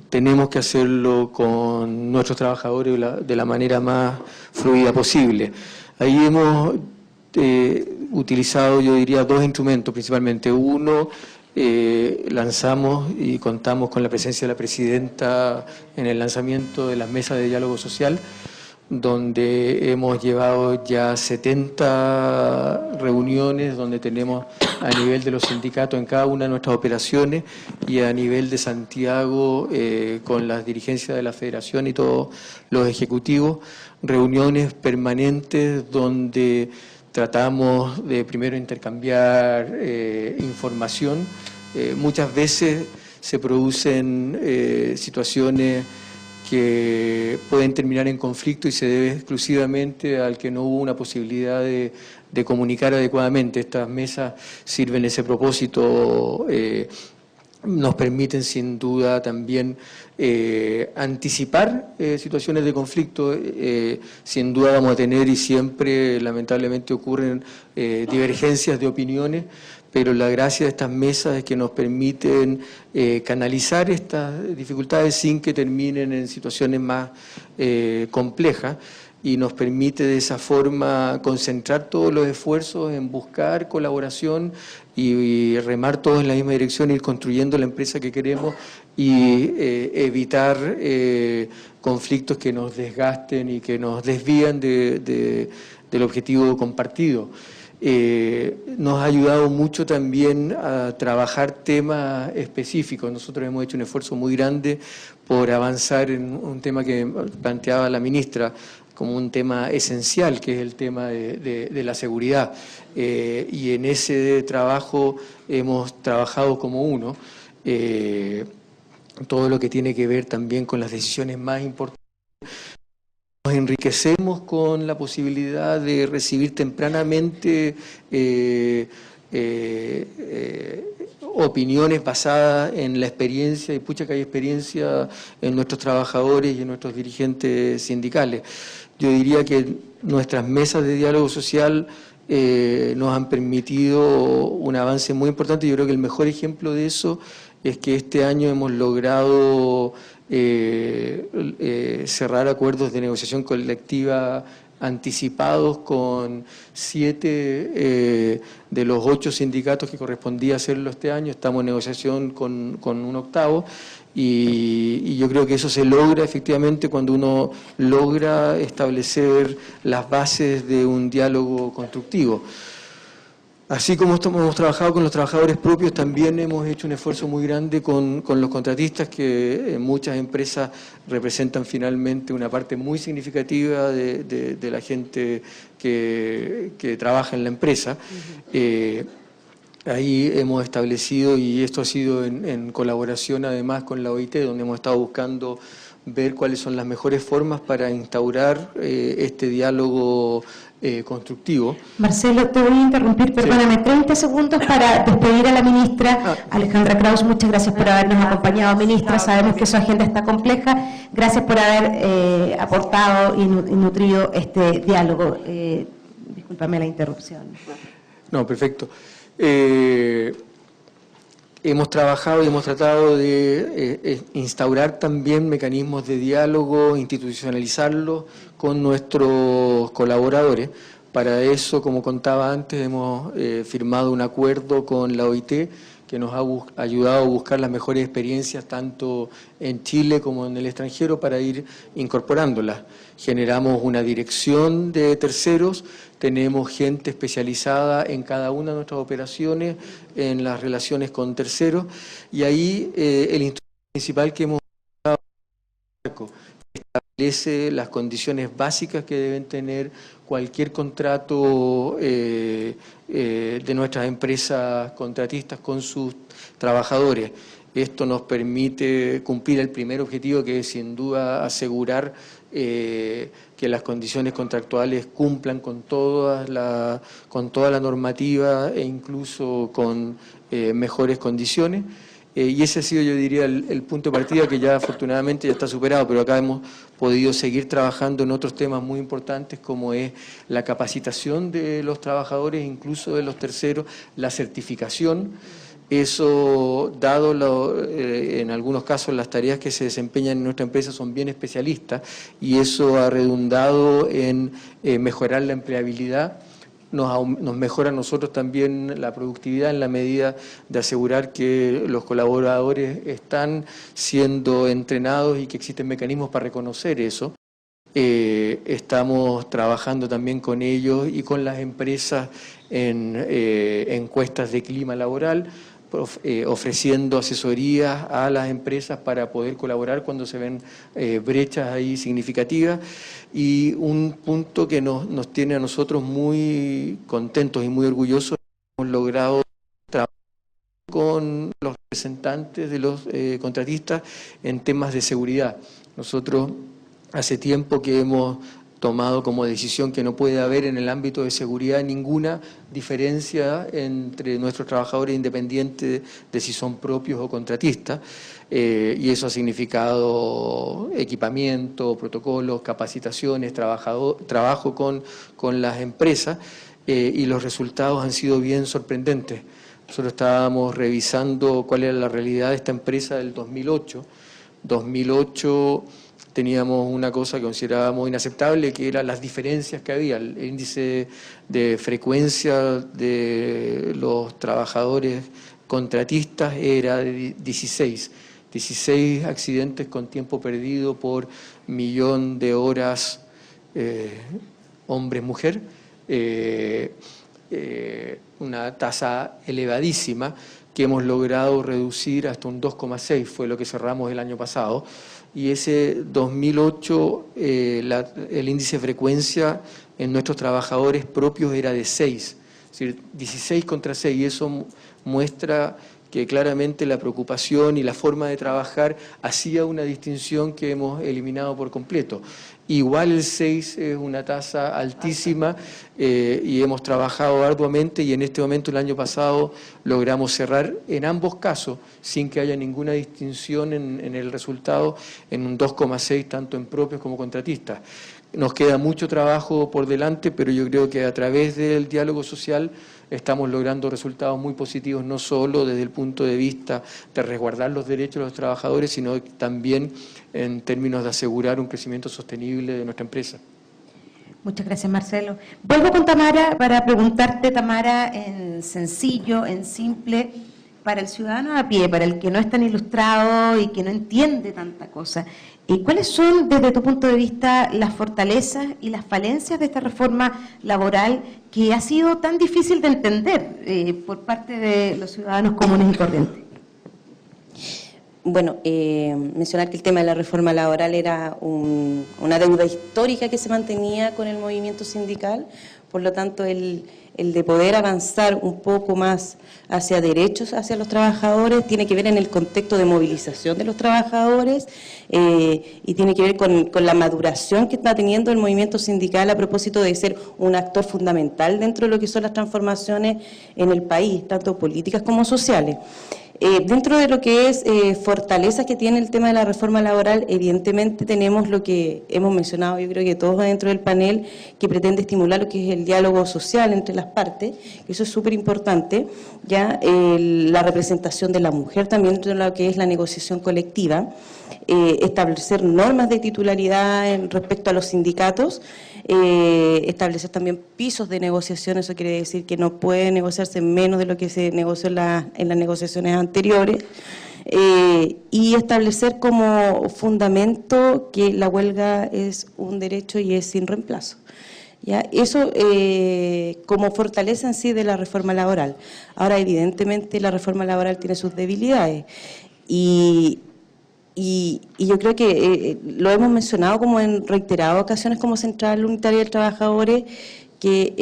tenemos que hacerlo con nuestros trabajadores de la manera más fluida posible. Ahí hemos utilizado, yo diría, 2 instrumentos principalmente. Uno, lanzamos y contamos con la presencia de la presidenta en el lanzamiento de las mesas de diálogo social, donde hemos llevado ya 70 reuniones, donde tenemos a nivel de los sindicatos en cada una de nuestras operaciones y a nivel de Santiago con las dirigencias de la Federación y todos los ejecutivos, reuniones permanentes donde tratamos de primero intercambiar información. Muchas veces se producen situaciones que pueden terminar en conflicto y se debe exclusivamente al que no hubo una posibilidad de comunicar adecuadamente. Estas mesas sirven ese propósito, nos permiten sin duda también anticipar situaciones de conflicto. Sin duda vamos a tener, y siempre lamentablemente ocurren divergencias de opiniones, pero la gracia de estas mesas es que nos permiten canalizar estas dificultades sin que terminen en situaciones más complejas, y nos permite de esa forma concentrar todos los esfuerzos en buscar colaboración y remar todos en la misma dirección, ir construyendo la empresa que queremos y evitar conflictos que nos desgasten y que nos desvían del objetivo compartido. Nos ha ayudado mucho también a trabajar temas específicos. Nosotros hemos hecho un esfuerzo muy grande por avanzar en un tema que planteaba la ministra como un tema esencial, que es el tema de la seguridad. Y en ese trabajo hemos trabajado como uno, todo lo que tiene que ver también con las decisiones más importantes. Nos enriquecemos con la posibilidad de recibir tempranamente opiniones basadas en la experiencia, y pucha que hay experiencia en nuestros trabajadores y en nuestros dirigentes sindicales. Yo diría que nuestras mesas de diálogo social nos han permitido un avance muy importante. Yo creo que el mejor ejemplo de eso es que este año hemos logrado cerrar acuerdos de negociación colectiva anticipados con 7 de los 8 sindicatos que correspondía hacerlo este año. Estamos en negociación con un octavo, y yo creo que eso se logra efectivamente cuando uno logra establecer las bases de un diálogo constructivo. Así como hemos trabajado con los trabajadores propios, también hemos hecho un esfuerzo muy grande con los contratistas, que en muchas empresas representan finalmente una parte muy significativa de la gente que trabaja en la empresa. Ahí hemos establecido, y esto ha sido en colaboración además con la OIT, donde hemos estado buscando ver cuáles son las mejores formas para instaurar este diálogo constructivo. Marcelo, te voy a interrumpir, perdóname, 30 segundos para despedir a la ministra Alejandra Krauss. Muchas gracias por habernos acompañado, ministra. Sabemos que su agenda está compleja. Gracias por haber aportado y nutrido este diálogo. Discúlpame la interrupción. No, perfecto. Hemos trabajado y hemos tratado de instaurar también mecanismos de diálogo, institucionalizarlos con nuestros colaboradores. Para eso, como contaba antes, hemos firmado un acuerdo con la OIT que nos ha ayudado a buscar las mejores experiencias tanto en Chile como en el extranjero para ir incorporándolas. Generamos una dirección de terceros, tenemos gente especializada en cada una de nuestras operaciones, en las relaciones con terceros, y ahí el instrumento principal que hemos establece las condiciones básicas que deben tener cualquier contrato de nuestras empresas contratistas con sus trabajadores. Esto nos permite cumplir el primer objetivo, que es sin duda asegurar que las condiciones contractuales cumplan con toda la normativa e incluso con mejores condiciones. Y ese ha sido, yo diría, el punto de partida, que ya afortunadamente ya está superado, pero acá hemos podido seguir trabajando en otros temas muy importantes, como es la capacitación de los trabajadores, incluso de los terceros, la certificación. Eso, dado en algunos casos las tareas que se desempeñan en nuestra empresa son bien especialistas, y eso ha redundado en mejorar la empleabilidad. Nos mejora a nosotros también la productividad, en la medida de asegurar que los colaboradores están siendo entrenados y que existen mecanismos para reconocer eso. Estamos trabajando también con ellos y con las empresas en encuestas de clima laboral, ofreciendo asesorías a las empresas para poder colaborar cuando se ven brechas ahí significativas. Y un punto que nos tiene a nosotros muy contentos y muy orgullosos, hemos logrado trabajar con los representantes de los contratistas en temas de seguridad. Nosotros hace tiempo que hemos tomado como decisión que no puede haber en el ámbito de seguridad ninguna diferencia entre nuestros trabajadores independientes de si son propios o contratistas, y eso ha significado equipamiento, protocolos, capacitaciones, trabajo con las empresas, y los resultados han sido bien sorprendentes. Nosotros estábamos revisando cuál era la realidad de esta empresa del 2008. 2008 teníamos una cosa que considerábamos inaceptable, que eran las diferencias que había. El índice de frecuencia de los trabajadores contratistas era de 16 accidentes con tiempo perdido por millón de horas hombre-mujer, una tasa elevadísima que hemos logrado reducir hasta un 2,6, fue lo que cerramos el año pasado. Y ese 2008 el índice de frecuencia en nuestros trabajadores propios era de 6, es decir, 16 contra 6, y eso muestra que claramente la preocupación y la forma de trabajar hacía una distinción que hemos eliminado por completo. Igual el 6 es una tasa altísima, y hemos trabajado arduamente, y en este momento, el año pasado, logramos cerrar en ambos casos, sin que haya ninguna distinción en el resultado, en un 2,6 tanto en propios como contratistas. Nos queda mucho trabajo por delante, pero yo creo que a través del diálogo social estamos logrando resultados muy positivos, no solo desde el punto de vista de resguardar los derechos de los trabajadores, sino también en términos de asegurar un crecimiento sostenible de nuestra empresa. Muchas gracias, Marcelo. Vuelvo con Tamara para preguntarte, Tamara, en sencillo, en simple, para el ciudadano a pie, para el que no es tan ilustrado y que no entiende tanta cosa. ¿Cuáles son, desde tu punto de vista, las fortalezas y las falencias de esta reforma laboral que ha sido tan difícil de entender por parte de los ciudadanos comunes y corrientes? Bueno, mencionar que el tema de la reforma laboral era una deuda histórica que se mantenía con el movimiento sindical, por lo tanto el de poder avanzar un poco más hacia derechos hacia los trabajadores tiene que ver en el contexto de movilización de los trabajadores, y tiene que ver con la maduración que está teniendo el movimiento sindical a propósito de ser un actor fundamental dentro de lo que son las transformaciones en el país, tanto políticas como sociales. Dentro de lo que es fortalezas que tiene el tema de la reforma laboral, evidentemente tenemos lo que hemos mencionado, yo creo que todos dentro del panel, que pretende estimular lo que es el diálogo social entre las partes, que eso es súper importante, ya la representación de la mujer también dentro de lo que es la negociación colectiva, establecer normas de titularidad respecto a los sindicatos, establecer también pisos de negociación, eso quiere decir que no puede negociarse menos de lo que se negoció en las negociaciones anteriores, y establecer como fundamento que la huelga es un derecho y es sin reemplazo. ¿Ya? Eso como fortaleza en sí de la reforma laboral. Ahora, evidentemente, la reforma laboral tiene sus debilidades, y yo creo que lo hemos mencionado como en reiteradas ocasiones como Central Unitaria de Trabajadores, que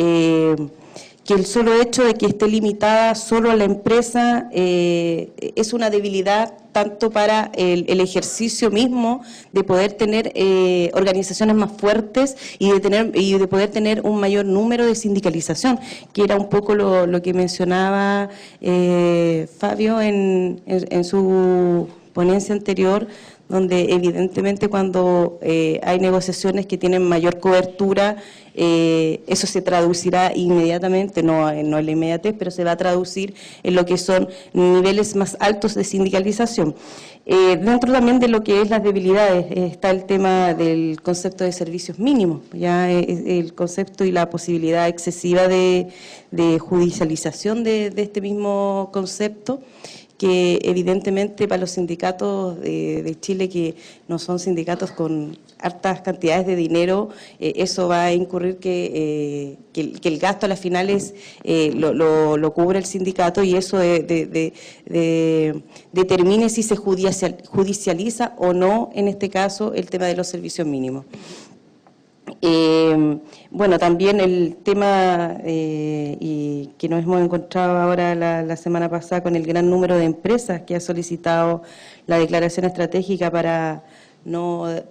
el solo hecho de que esté limitada solo a la empresa es una debilidad tanto para el ejercicio mismo de poder tener organizaciones más fuertes y de poder tener un mayor número de sindicalización, que era un poco lo que mencionaba Fabio en su ponencia anterior, donde evidentemente cuando hay negociaciones que tienen mayor cobertura, eso se traducirá inmediatamente, no en la inmediatez, pero se va a traducir en lo que son niveles más altos de sindicalización. Dentro también de lo que es las debilidades está el tema del concepto de servicios mínimos, ya el concepto y la posibilidad excesiva de judicialización de este mismo concepto, que evidentemente para los sindicatos de Chile, que no son sindicatos con hartas cantidades de dinero, eso va a incurrir que el gasto a las finales lo cubre el sindicato, y eso determine si se judicializa o no, en este caso, el tema de los servicios mínimos. Bueno, también el tema y que nos hemos encontrado ahora la semana pasada con el gran número de empresas que ha solicitado la declaración estratégica para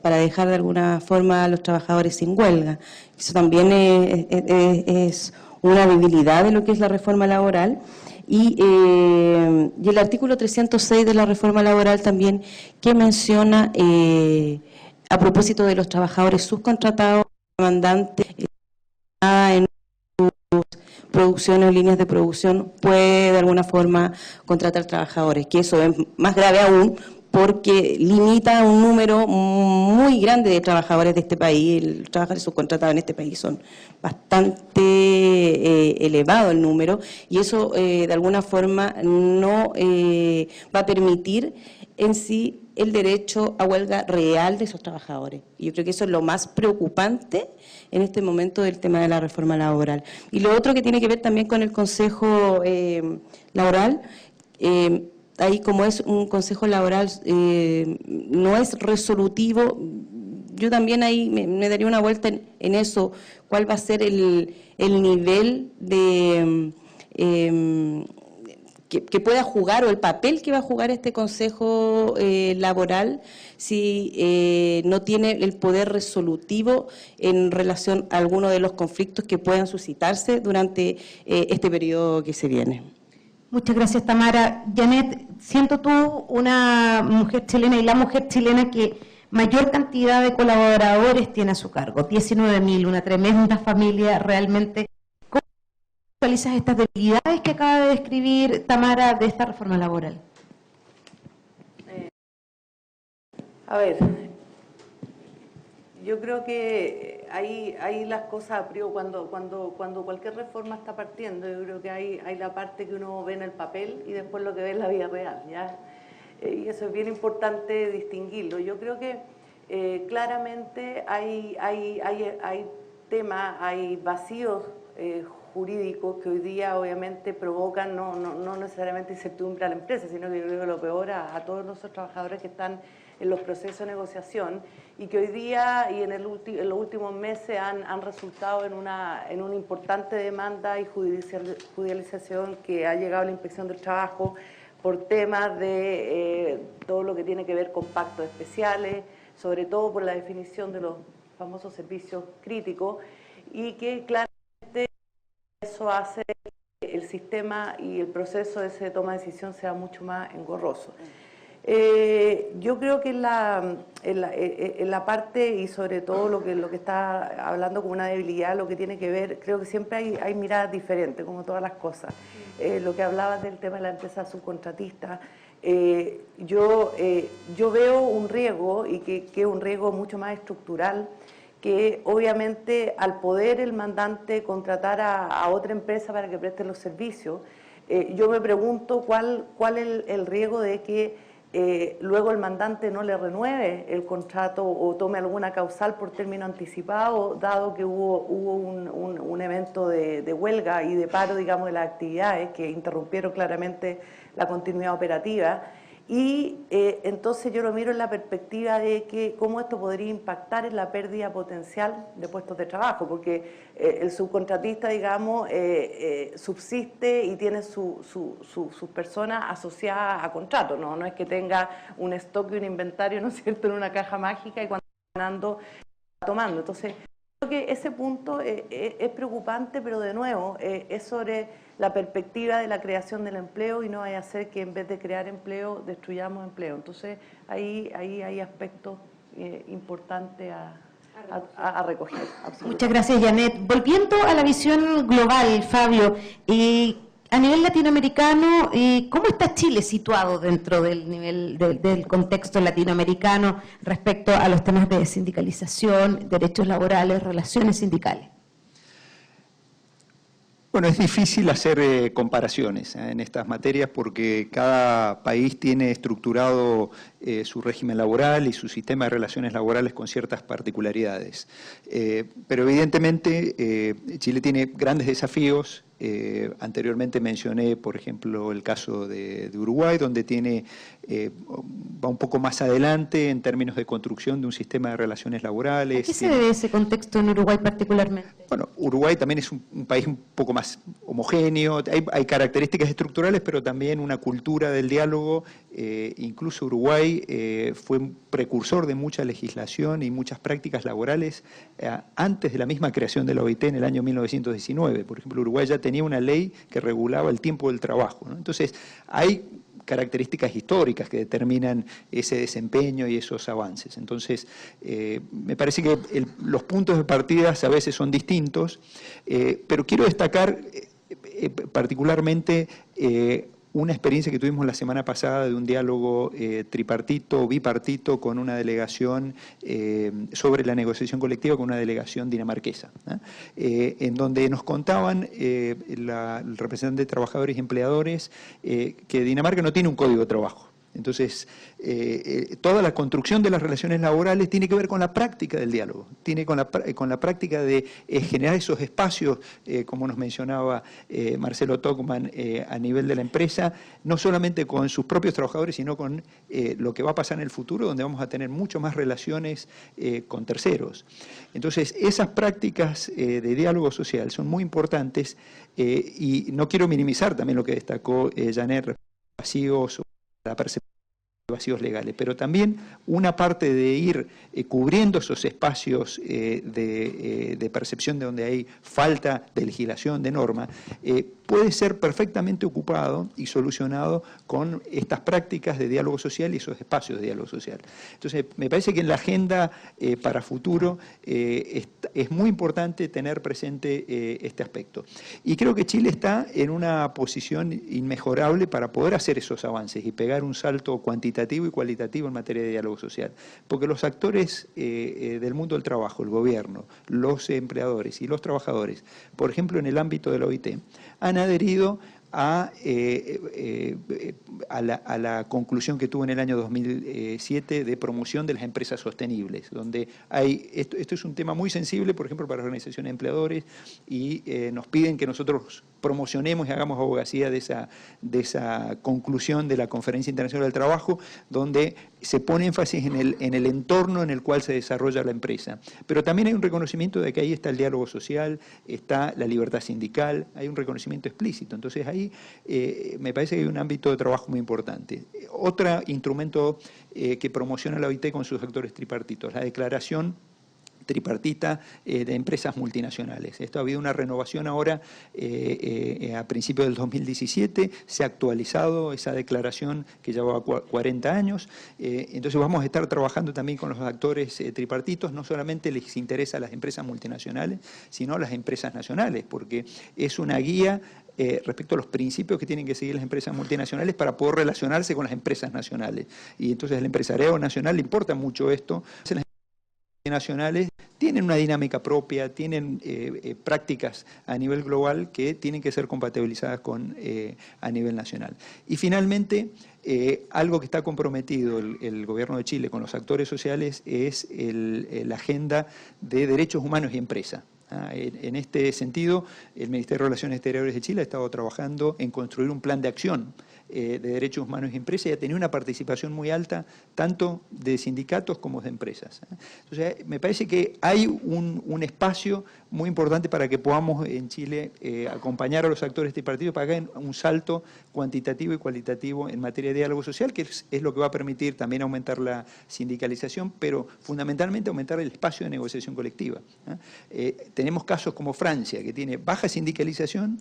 dejar de alguna forma a los trabajadores sin huelga. Eso también es una debilidad de lo que es la reforma laboral. Y el artículo 306 de la reforma laboral también, que menciona a propósito de los trabajadores subcontratados, demandantes en sus producciones o líneas de producción, puede de alguna forma contratar trabajadores, que eso es más grave aún porque limita un número muy grande de trabajadores de este país. Los trabajadores subcontratados en este país son bastante elevado el número, y eso de alguna forma no va a permitir en sí el derecho a huelga real de esos trabajadores. Y yo creo que eso es lo más preocupante en este momento del tema de la reforma laboral. Y lo otro que tiene que ver también con el Consejo Laboral, ahí como es un Consejo Laboral, no es resolutivo. Yo también ahí me daría una vuelta en eso, cuál va a ser el nivel de que pueda jugar, o el papel que va a jugar este Consejo Laboral, si no tiene el poder resolutivo en relación a alguno de los conflictos que puedan suscitarse durante este periodo que se viene. Muchas gracias, Tamara. Janet, siendo tú una mujer chilena y la mujer chilena que mayor cantidad de colaboradores tiene a su cargo, 19.000, una tremenda familia realmente. ¿Cómo visualizas estas debilidades que acaba de describir Tamara de esta reforma laboral? A ver, yo creo que ahí las cosas, cuando cualquier reforma está partiendo, yo creo que hay la parte que uno ve en el papel y después lo que ve en la vida real, ¿ya? Y eso es bien importante distinguirlo. Yo creo que claramente hay temas, hay vacíos jurídicos que hoy día obviamente provocan no necesariamente incertidumbre a la empresa, sino que yo creo que lo peor a todos nuestros trabajadores que están en los procesos de negociación, y que hoy día y en los últimos meses han resultado en una importante demanda y judicialización que ha llegado a la Inspección del Trabajo por temas de todo lo que tiene que ver con pactos especiales, sobre todo por la definición de los famosos servicios críticos, y que claramente eso hace que el sistema y el proceso de ese toma de decisión sea mucho más engorroso. Yo creo que en la parte, y sobre todo lo que está hablando como una debilidad, lo que tiene que ver, creo que siempre hay miradas diferentes, como todas las cosas. Lo que hablabas del tema de la empresa subcontratista, yo veo un riesgo, y que es un riesgo mucho más estructural, que obviamente al poder el mandante contratar a otra empresa para que preste los servicios, yo me pregunto cuál es el riesgo de que luego el mandante no le renueve el contrato o tome alguna causal por término anticipado, dado que hubo un evento de huelga y de paro, digamos, de las actividades que interrumpieron claramente la continuidad operativa. Y entonces yo lo miro en la perspectiva de que cómo esto podría impactar en la pérdida potencial de puestos de trabajo, porque el subcontratista, digamos, subsiste y tiene sus personas asociadas a contratos, no es que tenga un stock y un inventario, ¿no es cierto?, en una caja mágica y cuando está ganando, está tomando. Entonces, creo que ese punto es preocupante, pero de nuevo es sobre la perspectiva de la creación del empleo, y no vaya a ser que en vez de crear empleo destruyamos empleo. Entonces ahí hay aspectos importantes a recoger. Muchas gracias, Janet. Volviendo a la visión global, Fabio, a nivel latinoamericano, ¿cómo está Chile situado dentro del nivel del contexto latinoamericano respecto a los temas de sindicalización, derechos laborales, relaciones sindicales? Bueno, es difícil hacer comparaciones en estas materias porque cada país tiene estructurado su régimen laboral y su sistema de relaciones laborales con ciertas particularidades. Pero evidentemente Chile tiene grandes desafíos. Anteriormente mencioné, por ejemplo, el caso de Uruguay, donde va un poco más adelante en términos de construcción de un sistema de relaciones laborales. ¿A qué se debe ese contexto en Uruguay particularmente? Bueno, Uruguay también es un país un poco más homogéneo, hay características estructurales, pero también una cultura del diálogo. Incluso Uruguay fue un precursor de mucha legislación y muchas prácticas laborales antes de la misma creación de la OIT en el año 1919. Por ejemplo, Uruguay ya tenía una ley que regulaba el tiempo del trabajo, ¿no? Entonces, hay características históricas que determinan ese desempeño y esos avances. Entonces, me parece que los puntos de partida a veces son distintos, pero quiero destacar particularmente una experiencia que tuvimos la semana pasada de un diálogo tripartito, bipartito, con una delegación sobre la negociación colectiva con una delegación dinamarquesa, en donde nos contaban el representante de trabajadores y empleadores que Dinamarca no tiene un código de trabajo. Entonces, toda la construcción de las relaciones laborales tiene que ver con la práctica del diálogo, tiene con la práctica de generar esos espacios, como nos mencionaba Marcelo Tocman, a nivel de la empresa, no solamente con sus propios trabajadores, sino con lo que va a pasar en el futuro, donde vamos a tener mucho más relaciones con terceros. Entonces, esas prácticas de diálogo social son muy importantes y no quiero minimizar también lo que destacó Janet, vacíos, la percepción de vacíos legales, pero también una parte de ir cubriendo esos espacios de percepción de donde hay falta de legislación, de norma, puede ser perfectamente ocupado y solucionado con estas prácticas de diálogo social y esos espacios de diálogo social. Entonces, me parece que en la agenda para futuro es muy importante tener presente este aspecto. Y creo que Chile está en una posición inmejorable para poder hacer esos avances y pegar un salto cuantitativo y cualitativo en materia de diálogo social. Porque los actores del mundo del trabajo, el gobierno, los empleadores y los trabajadores, por ejemplo, en el ámbito de la OIT, han adherido a la conclusión que tuvo en el año 2007 de promoción de las empresas sostenibles, donde esto es un tema muy sensible, por ejemplo, para organizaciones de empleadores, y nos piden que nosotros promocionemos y hagamos abogacía de esa conclusión de la Conferencia Internacional del Trabajo, donde se pone énfasis en el entorno en el cual se desarrolla la empresa. Pero también hay un reconocimiento de que ahí está el diálogo social, está la libertad sindical, hay un reconocimiento explícito. Entonces ahí me parece que hay un ámbito de trabajo muy importante. Otro instrumento que promociona la OIT con sus actores tripartitos, la declaración tripartita de empresas multinacionales. Esto ha habido una renovación ahora a principios del 2017, se ha actualizado esa declaración que llevaba 40 años, entonces vamos a estar trabajando también con los actores tripartitos, no solamente les interesa a las empresas multinacionales, sino a las empresas nacionales, porque es una guía respecto a los principios que tienen que seguir las empresas multinacionales para poder relacionarse con las empresas nacionales. Y entonces al empresariado nacional le importa mucho esto. Las nacionales tienen una dinámica propia, tienen prácticas a nivel global que tienen que ser compatibilizadas a nivel nacional. Y finalmente, algo que está comprometido el Gobierno de Chile con los actores sociales es la agenda de derechos humanos y empresa. En este sentido, el Ministerio de Relaciones Exteriores de Chile ha estado trabajando en construir un plan de acción de derechos humanos y empresas y ha tenido una participación muy alta tanto de sindicatos como de empresas. Entonces, me parece que hay un espacio muy importante para que podamos en Chile acompañar a los actores tripartitos para que hagan un salto cuantitativo y cualitativo en materia de diálogo social, que es lo que va a permitir también aumentar la sindicalización, pero fundamentalmente aumentar el espacio de negociación colectiva. Tenemos casos como Francia, que tiene baja sindicalización,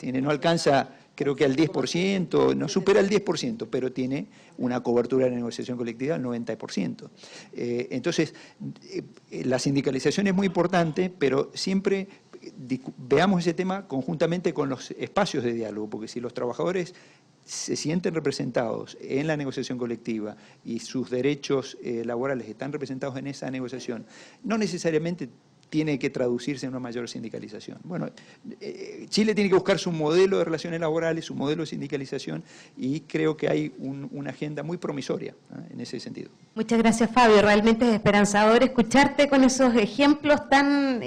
no alcanza, creo que al 10%, no supera el 10%, pero tiene una cobertura de negociación colectiva del 90%. Entonces, la sindicalización es muy importante, pero siempre veamos ese tema conjuntamente con los espacios de diálogo, porque si los trabajadores se sienten representados en la negociación colectiva y sus derechos laborales están representados en esa negociación, no necesariamente tiene que traducirse en una mayor sindicalización. Bueno, Chile tiene que buscar su modelo de relaciones laborales, su modelo de sindicalización, y creo que hay una agenda muy promisoria en ese sentido. Muchas gracias, Fabio. Realmente es esperanzador escucharte con esos ejemplos tan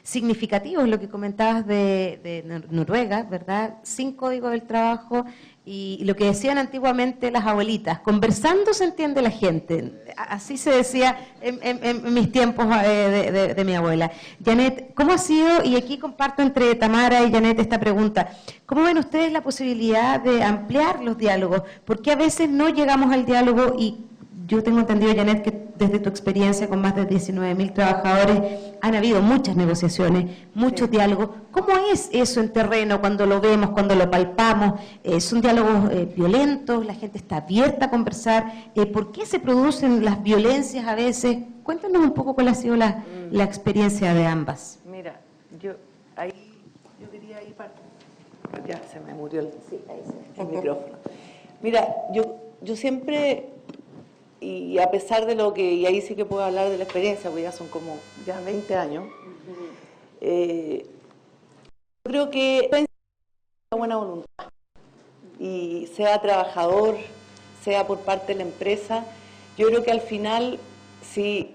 significativos, lo que comentabas de Noruega, ¿verdad? Sin código del trabajo. Y lo que decían antiguamente las abuelitas, conversando se entiende la gente. Así se decía en mis tiempos de mi abuela. Janet, ¿cómo ha sido, y aquí comparto entre Tamara y Janet esta pregunta, ¿cómo ven ustedes la posibilidad de ampliar los diálogos? ¿Por qué a veces no llegamos al diálogo? Y yo tengo entendido, Janet, que desde tu experiencia con más de 19.000 trabajadores han habido muchas negociaciones, muchos diálogos. ¿Cómo es eso en terreno cuando lo vemos, cuando lo palpamos? ¿Son diálogos violentos? ¿La gente está abierta a conversar? ¿Por qué se producen las violencias a veces? Cuéntanos un poco cuál ha sido la experiencia de ambas. Mira, yo quería ir para... Ya se me murió el micrófono. Mira, yo siempre... Y a pesar de lo que, y ahí sí que puedo hablar de la experiencia, porque ya son como 20 años, creo que hay una buena voluntad, y sea trabajador, sea por parte de la empresa, yo creo que al final, si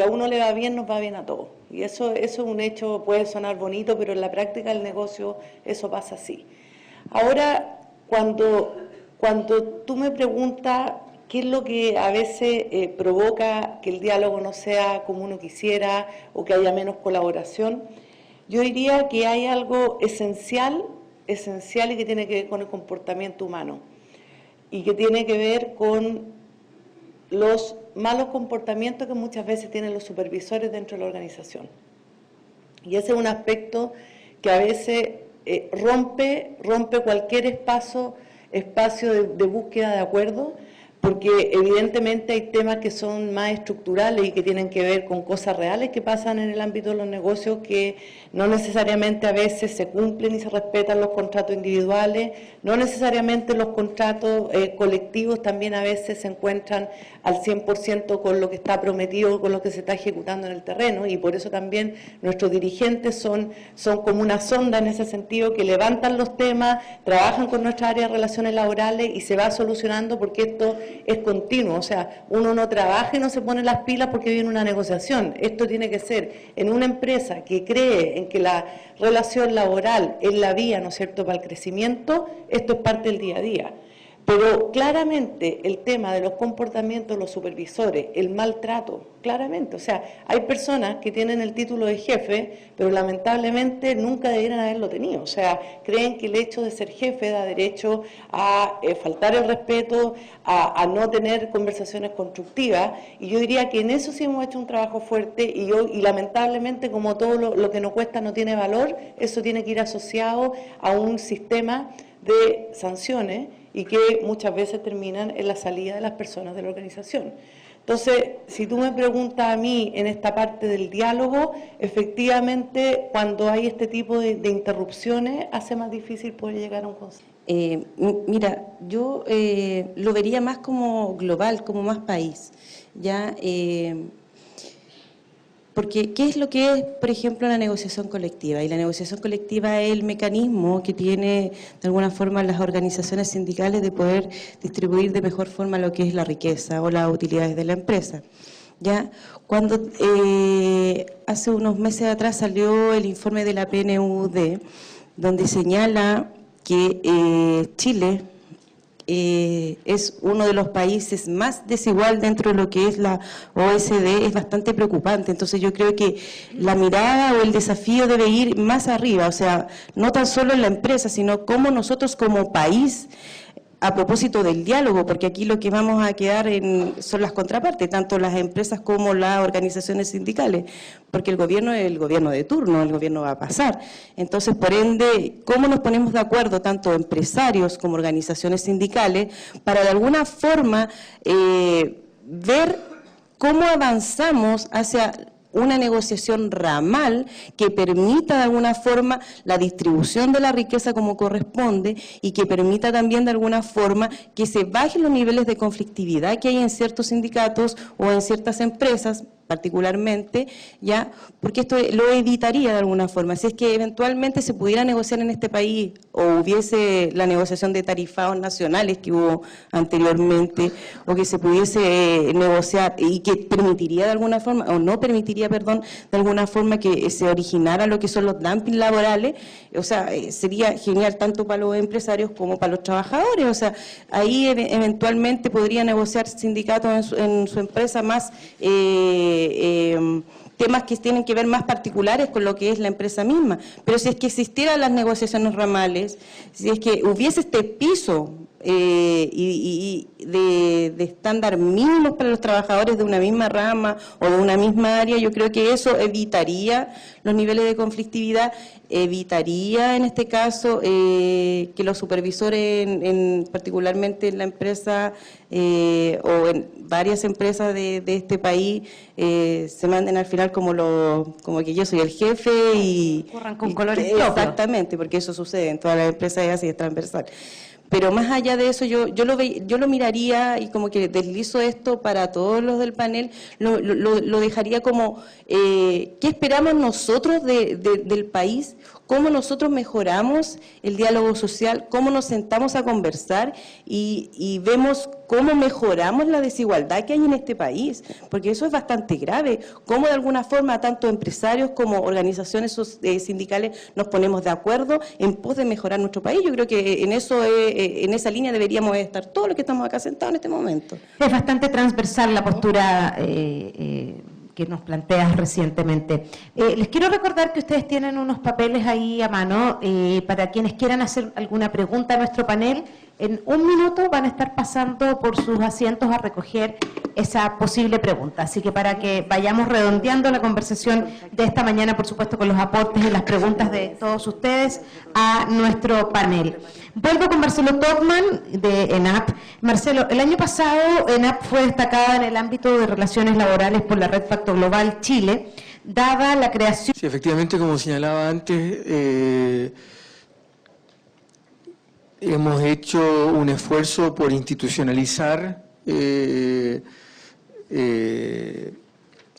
a uno le va bien, nos va bien a todos. Y eso es un hecho, puede sonar bonito, pero en la práctica del negocio eso pasa así. Ahora, cuando tú me preguntas ¿qué es lo que a veces provoca que el diálogo no sea como uno quisiera o que haya menos colaboración? Yo diría que hay algo esencial y que tiene que ver con el comportamiento humano y que tiene que ver con los malos comportamientos que muchas veces tienen los supervisores dentro de la organización. Y ese es un aspecto que a veces rompe cualquier espacio de búsqueda de acuerdo, porque evidentemente hay temas que son más estructurales y que tienen que ver con cosas reales que pasan en el ámbito de los negocios, que no necesariamente a veces se cumplen y se respetan los contratos individuales, no necesariamente los contratos colectivos también a veces se encuentran al 100% con lo que está prometido, con lo que se está ejecutando en el terreno, y por eso también nuestros dirigentes son como una sonda en ese sentido, que levantan los temas, trabajan con nuestra área de relaciones laborales y se va solucionando, porque esto es continuo. O sea, uno no trabaja y no se pone las pilas porque viene una negociación. Esto tiene que ser en una empresa que cree en que la relación laboral es la vía, ¿no es cierto?, para el crecimiento. Esto es parte del día a día. Pero claramente el tema de los comportamientos de los supervisores, el maltrato, claramente, o sea, hay personas que tienen el título de jefe, pero lamentablemente nunca debieran haberlo tenido. O sea, creen que el hecho de ser jefe da derecho a faltar el respeto, a no tener conversaciones constructivas, y yo diría que en eso sí hemos hecho un trabajo fuerte, y lamentablemente, como todo lo que nos cuesta no tiene valor, eso tiene que ir asociado a un sistema de sanciones y que muchas veces terminan en la salida de las personas de la organización. Entonces, si tú me preguntas a mí en esta parte del diálogo, efectivamente, cuando hay este tipo de interrupciones, hace más difícil poder llegar a un consenso. Mira, yo lo vería más como global, como más país, ¿ya? Porque, ¿qué es lo que es, por ejemplo, la negociación colectiva? Y la negociación colectiva es el mecanismo que tiene, de alguna forma, las organizaciones sindicales de poder distribuir de mejor forma lo que es la riqueza o las utilidades de la empresa. ¿Ya? Cuando hace unos meses atrás salió el informe de la PNUD, donde señala que Chile es uno de los países más desigual dentro de lo que es la OECD, es bastante preocupante. Entonces yo creo que la mirada o el desafío debe ir más arriba, o sea, no tan solo en la empresa, sino cómo nosotros como país, a propósito del diálogo, porque aquí lo que vamos a quedar son las contrapartes, tanto las empresas como las organizaciones sindicales, porque el gobierno es el gobierno de turno, el gobierno va a pasar. Entonces, por ende, ¿cómo nos ponemos de acuerdo, tanto empresarios como organizaciones sindicales, para de alguna forma ver cómo avanzamos hacia una negociación ramal que permita de alguna forma la distribución de la riqueza como corresponde y que permita también de alguna forma que se bajen los niveles de conflictividad que hay en ciertos sindicatos o en ciertas empresas, particularmente, ya, porque esto lo evitaría de alguna forma. Si es que eventualmente se pudiera negociar en este país o hubiese la negociación de tarifados nacionales que hubo anteriormente, o que se pudiese negociar y que permitiría de alguna forma, o no permitiría, perdón, de alguna forma que se originara lo que son los dumping laborales, o sea, sería genial tanto para los empresarios como para los trabajadores. O sea, ahí eventualmente podría negociar sindicatos en su empresa más temas que tienen que ver más particulares con lo que es la empresa misma. Pero si es que existieran las negociaciones ramales, si es que hubiese este piso y de estándar mínimos para los trabajadores de una misma rama o de una misma área, yo creo que eso evitaría los niveles de conflictividad, evitaría en este caso que los supervisores, particularmente en la empresa o en varias empresas de este país, se manden al final como que yo soy el jefe y corran con colores propios. Exactamente, porque eso sucede en todas las empresas, es así, es transversal. Pero más allá de eso, yo lo miraría y como que deslizo esto para todos los del panel, lo dejaría como, ¿qué esperamos nosotros del país? ¿Cómo nosotros mejoramos el diálogo social? ¿Cómo nos sentamos a conversar y vemos cómo mejoramos la desigualdad que hay en este país? Porque eso es bastante grave. Cómo de alguna forma tanto empresarios como organizaciones sindicales nos ponemos de acuerdo en pos de mejorar nuestro país. Yo creo que en esa línea deberíamos estar todos los que estamos acá sentados en este momento. Es bastante transversal la postura que nos planteas recientemente. Les quiero recordar que ustedes tienen unos papeles ahí a mano para quienes quieran hacer alguna pregunta a nuestro panel. En un minuto van a estar pasando por sus asientos a recoger esa posible pregunta. Así que para que vayamos redondeando la conversación de esta mañana, por supuesto, con los aportes y las preguntas de todos ustedes a nuestro panel. Vuelvo con Marcelo Todman de ENAP. Marcelo, el año pasado ENAP fue destacada en el ámbito de relaciones laborales por la Red Pacto Global Chile, dada la creación... Sí, efectivamente, como señalaba antes, hemos hecho un esfuerzo por institucionalizar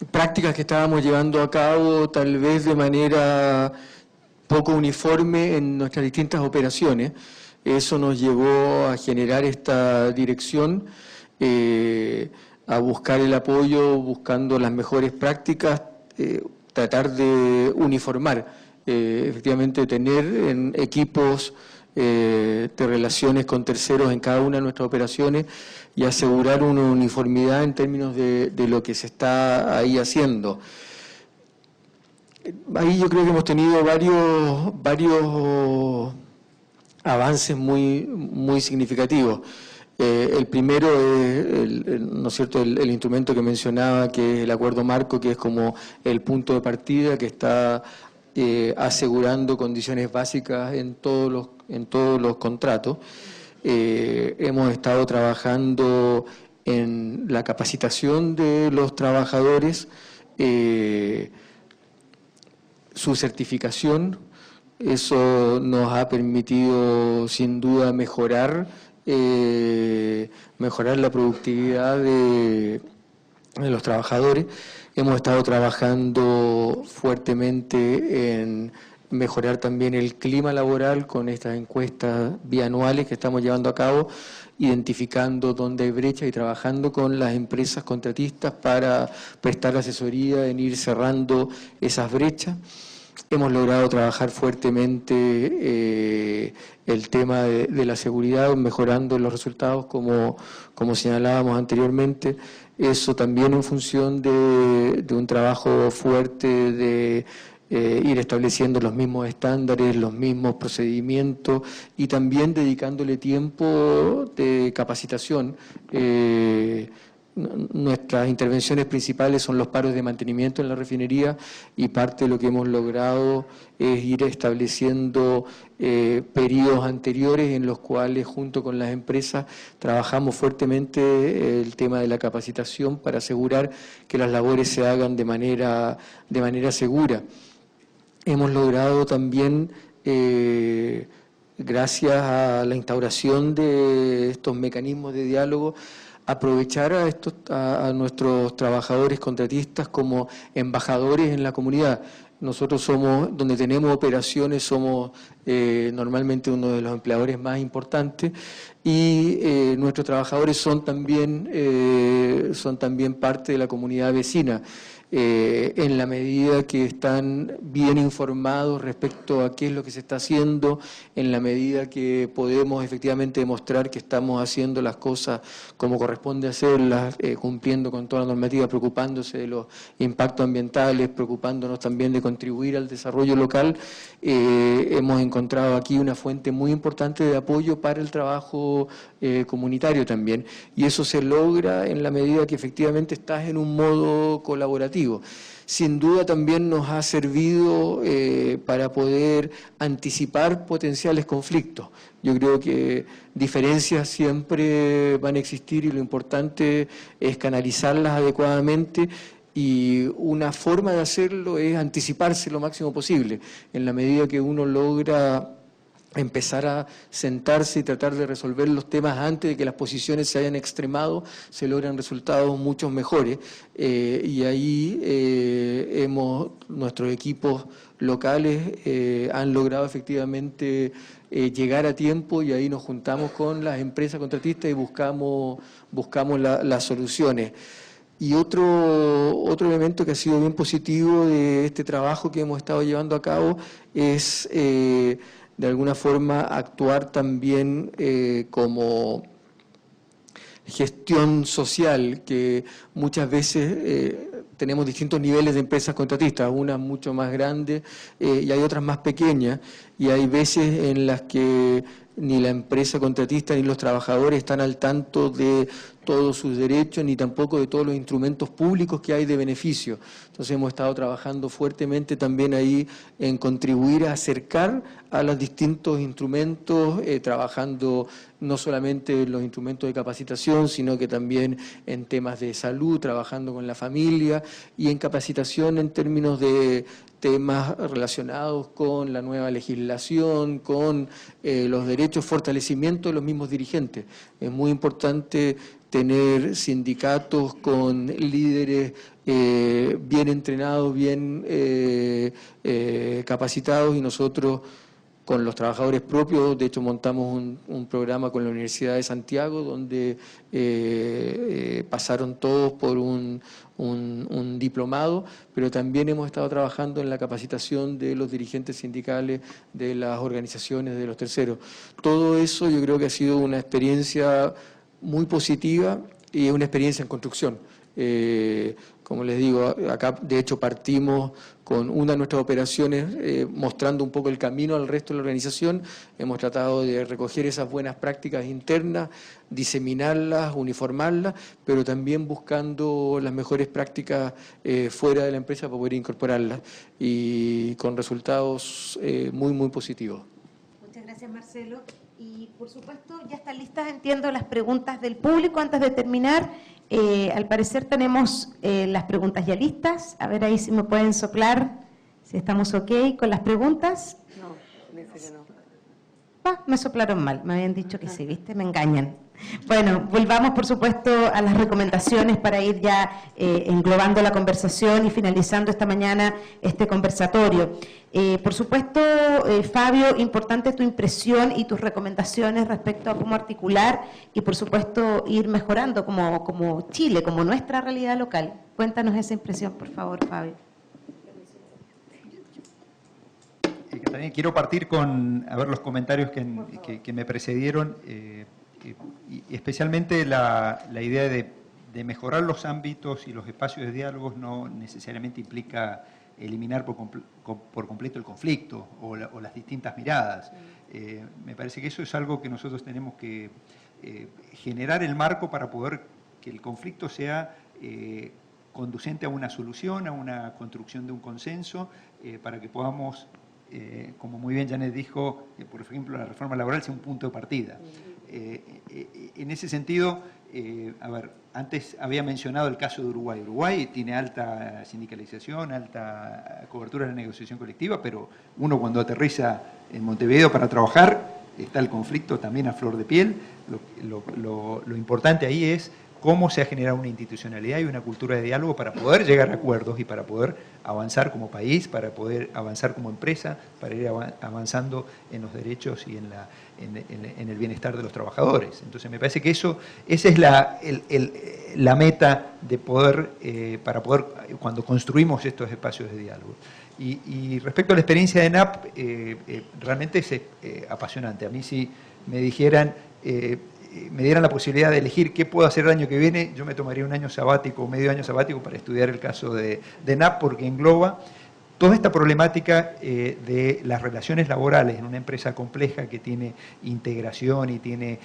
prácticas que estábamos llevando a cabo tal vez de manera poco uniforme en nuestras distintas operaciones. Eso nos llevó a generar esta dirección, a buscar el apoyo, buscando las mejores prácticas, tratar de uniformar, efectivamente tener en equipos de relaciones con terceros en cada una de nuestras operaciones y asegurar una uniformidad en términos de lo que se está ahí haciendo. Ahí yo creo que hemos tenido varios avances muy significativos. El primero es, ¿no es cierto?, el instrumento que mencionaba, que es el acuerdo marco, que es como el punto de partida, que está asegurando condiciones básicas en todos los contratos. Hemos estado trabajando en la capacitación de los trabajadores, su certificación. Eso nos ha permitido sin duda mejorar la productividad de los trabajadores. Hemos estado trabajando fuertemente en mejorar también el clima laboral con estas encuestas bianuales que estamos llevando a cabo, identificando dónde hay brecha y trabajando con las empresas contratistas para prestar asesoría en ir cerrando esas brechas. Hemos logrado trabajar fuertemente el tema de la seguridad, mejorando los resultados como señalábamos anteriormente. Eso también en función de un trabajo fuerte de ir estableciendo los mismos estándares, los mismos procedimientos y también dedicándole tiempo de capacitación. Nuestras intervenciones principales son los paros de mantenimiento en la refinería y parte de lo que hemos logrado es ir estableciendo periodos anteriores en los cuales junto con las empresas trabajamos fuertemente el tema de la capacitación para asegurar que las labores se hagan de manera segura. Hemos logrado también, gracias a la instauración de estos mecanismos de diálogo, aprovechar a nuestros trabajadores contratistas como embajadores en la comunidad. Nosotros somos, donde tenemos operaciones, somos normalmente uno de los empleadores más importantes y nuestros trabajadores son también parte de la comunidad vecina. En la medida que están bien informados respecto a qué es lo que se está haciendo, en la medida que podemos efectivamente demostrar que estamos haciendo las cosas como corresponde hacerlas, cumpliendo con toda la normativa, preocupándose de los impactos ambientales, preocupándonos también de contribuir al desarrollo local, hemos encontrado aquí una fuente muy importante de apoyo para el trabajo comunitario también. Y eso se logra en la medida que efectivamente estás en un modo colaborativo. Sin duda también nos ha servido para poder anticipar potenciales conflictos. Yo creo que diferencias siempre van a existir y lo importante es canalizarlas adecuadamente. Y una forma de hacerlo es anticiparse lo máximo posible. En la medida que uno logra empezar a sentarse y tratar de resolver los temas antes de que las posiciones se hayan extremado, se logran resultados mucho mejores. Y ahí nuestros equipos locales han logrado efectivamente llegar a tiempo y ahí nos juntamos con las empresas contratistas y buscamos las soluciones. Y otro elemento que ha sido bien positivo de este trabajo que hemos estado llevando a cabo es, de alguna forma, actuar también como gestión social, que muchas veces tenemos distintos niveles de empresas contratistas, unas mucho más grandes y hay otras más pequeñas, y hay veces en las que ni la empresa contratista ni los trabajadores están al tanto de todos sus derechos, ni tampoco de todos los instrumentos públicos que hay de beneficio. Entonces hemos estado trabajando fuertemente también ahí en contribuir a acercar a los distintos instrumentos, trabajando no solamente en los instrumentos de capacitación, sino que también en temas de salud, trabajando con la familia y en capacitación en términos de temas relacionados con la nueva legislación, con los derechos, fortalecimiento de los mismos dirigentes. Es muy importante tener sindicatos con líderes bien entrenados, bien capacitados, y nosotros con los trabajadores propios, de hecho montamos un programa con la Universidad de Santiago donde pasaron todos por un diplomado, pero también hemos estado trabajando en la capacitación de los dirigentes sindicales, de las organizaciones, de los terceros. Todo eso yo creo que ha sido una experiencia muy positiva y es una experiencia en construcción. Como les digo, acá de hecho partimos con una de nuestras operaciones mostrando un poco el camino al resto de la organización. Hemos tratado de recoger esas buenas prácticas internas, diseminarlas, uniformarlas, pero también buscando las mejores prácticas fuera de la empresa para poder incorporarlas y con resultados muy, muy positivos. Muchas gracias, Marcelo. Y, por supuesto, ya están listas, entiendo, las preguntas del público. Antes de terminar, al parecer tenemos las preguntas ya listas. A ver ahí si me pueden soplar, si estamos ok con las preguntas. No, dice que no. Me soplaron mal, me habían dicho que sí, ¿viste? Me engañan. Bueno, volvamos, por supuesto, a las recomendaciones para ir ya englobando la conversación y finalizando esta mañana este conversatorio. Por supuesto, Fabio, importante tu impresión y tus recomendaciones respecto a cómo articular y, por supuesto, ir mejorando como Chile, como nuestra realidad local. Cuéntanos esa impresión, por favor, Fabio. También quiero partir con los comentarios que me precedieron, y especialmente la idea de mejorar los ámbitos y los espacios de diálogos no necesariamente implica eliminar por completo el conflicto o las distintas miradas. Me parece que eso es algo que nosotros tenemos que generar el marco para poder que el conflicto sea conducente a una solución, a una construcción de un consenso, para que podamos, como muy bien Janet dijo, por ejemplo, la reforma laboral sea un punto de partida. En ese sentido, antes había mencionado el caso de Uruguay. Uruguay tiene alta sindicalización, alta cobertura de la negociación colectiva, pero uno cuando aterriza en Montevideo para trabajar, está el conflicto también a flor de piel. Lo importante ahí es cómo se ha generado una institucionalidad y una cultura de diálogo para poder llegar a acuerdos y para poder avanzar como país, para poder avanzar como empresa, para ir avanzando en los derechos y en el bienestar de los trabajadores. Entonces me parece que esa es la meta de para poder, cuando construimos estos espacios de diálogo. Y respecto a la experiencia de ENAP, realmente es apasionante. A mí si me dijeran, me dieran la posibilidad de elegir qué puedo hacer el año que viene, yo me tomaría un año sabático, medio año sabático para estudiar el caso de ENAP, porque engloba toda esta problemática de las relaciones laborales en una empresa compleja que tiene integración y tiene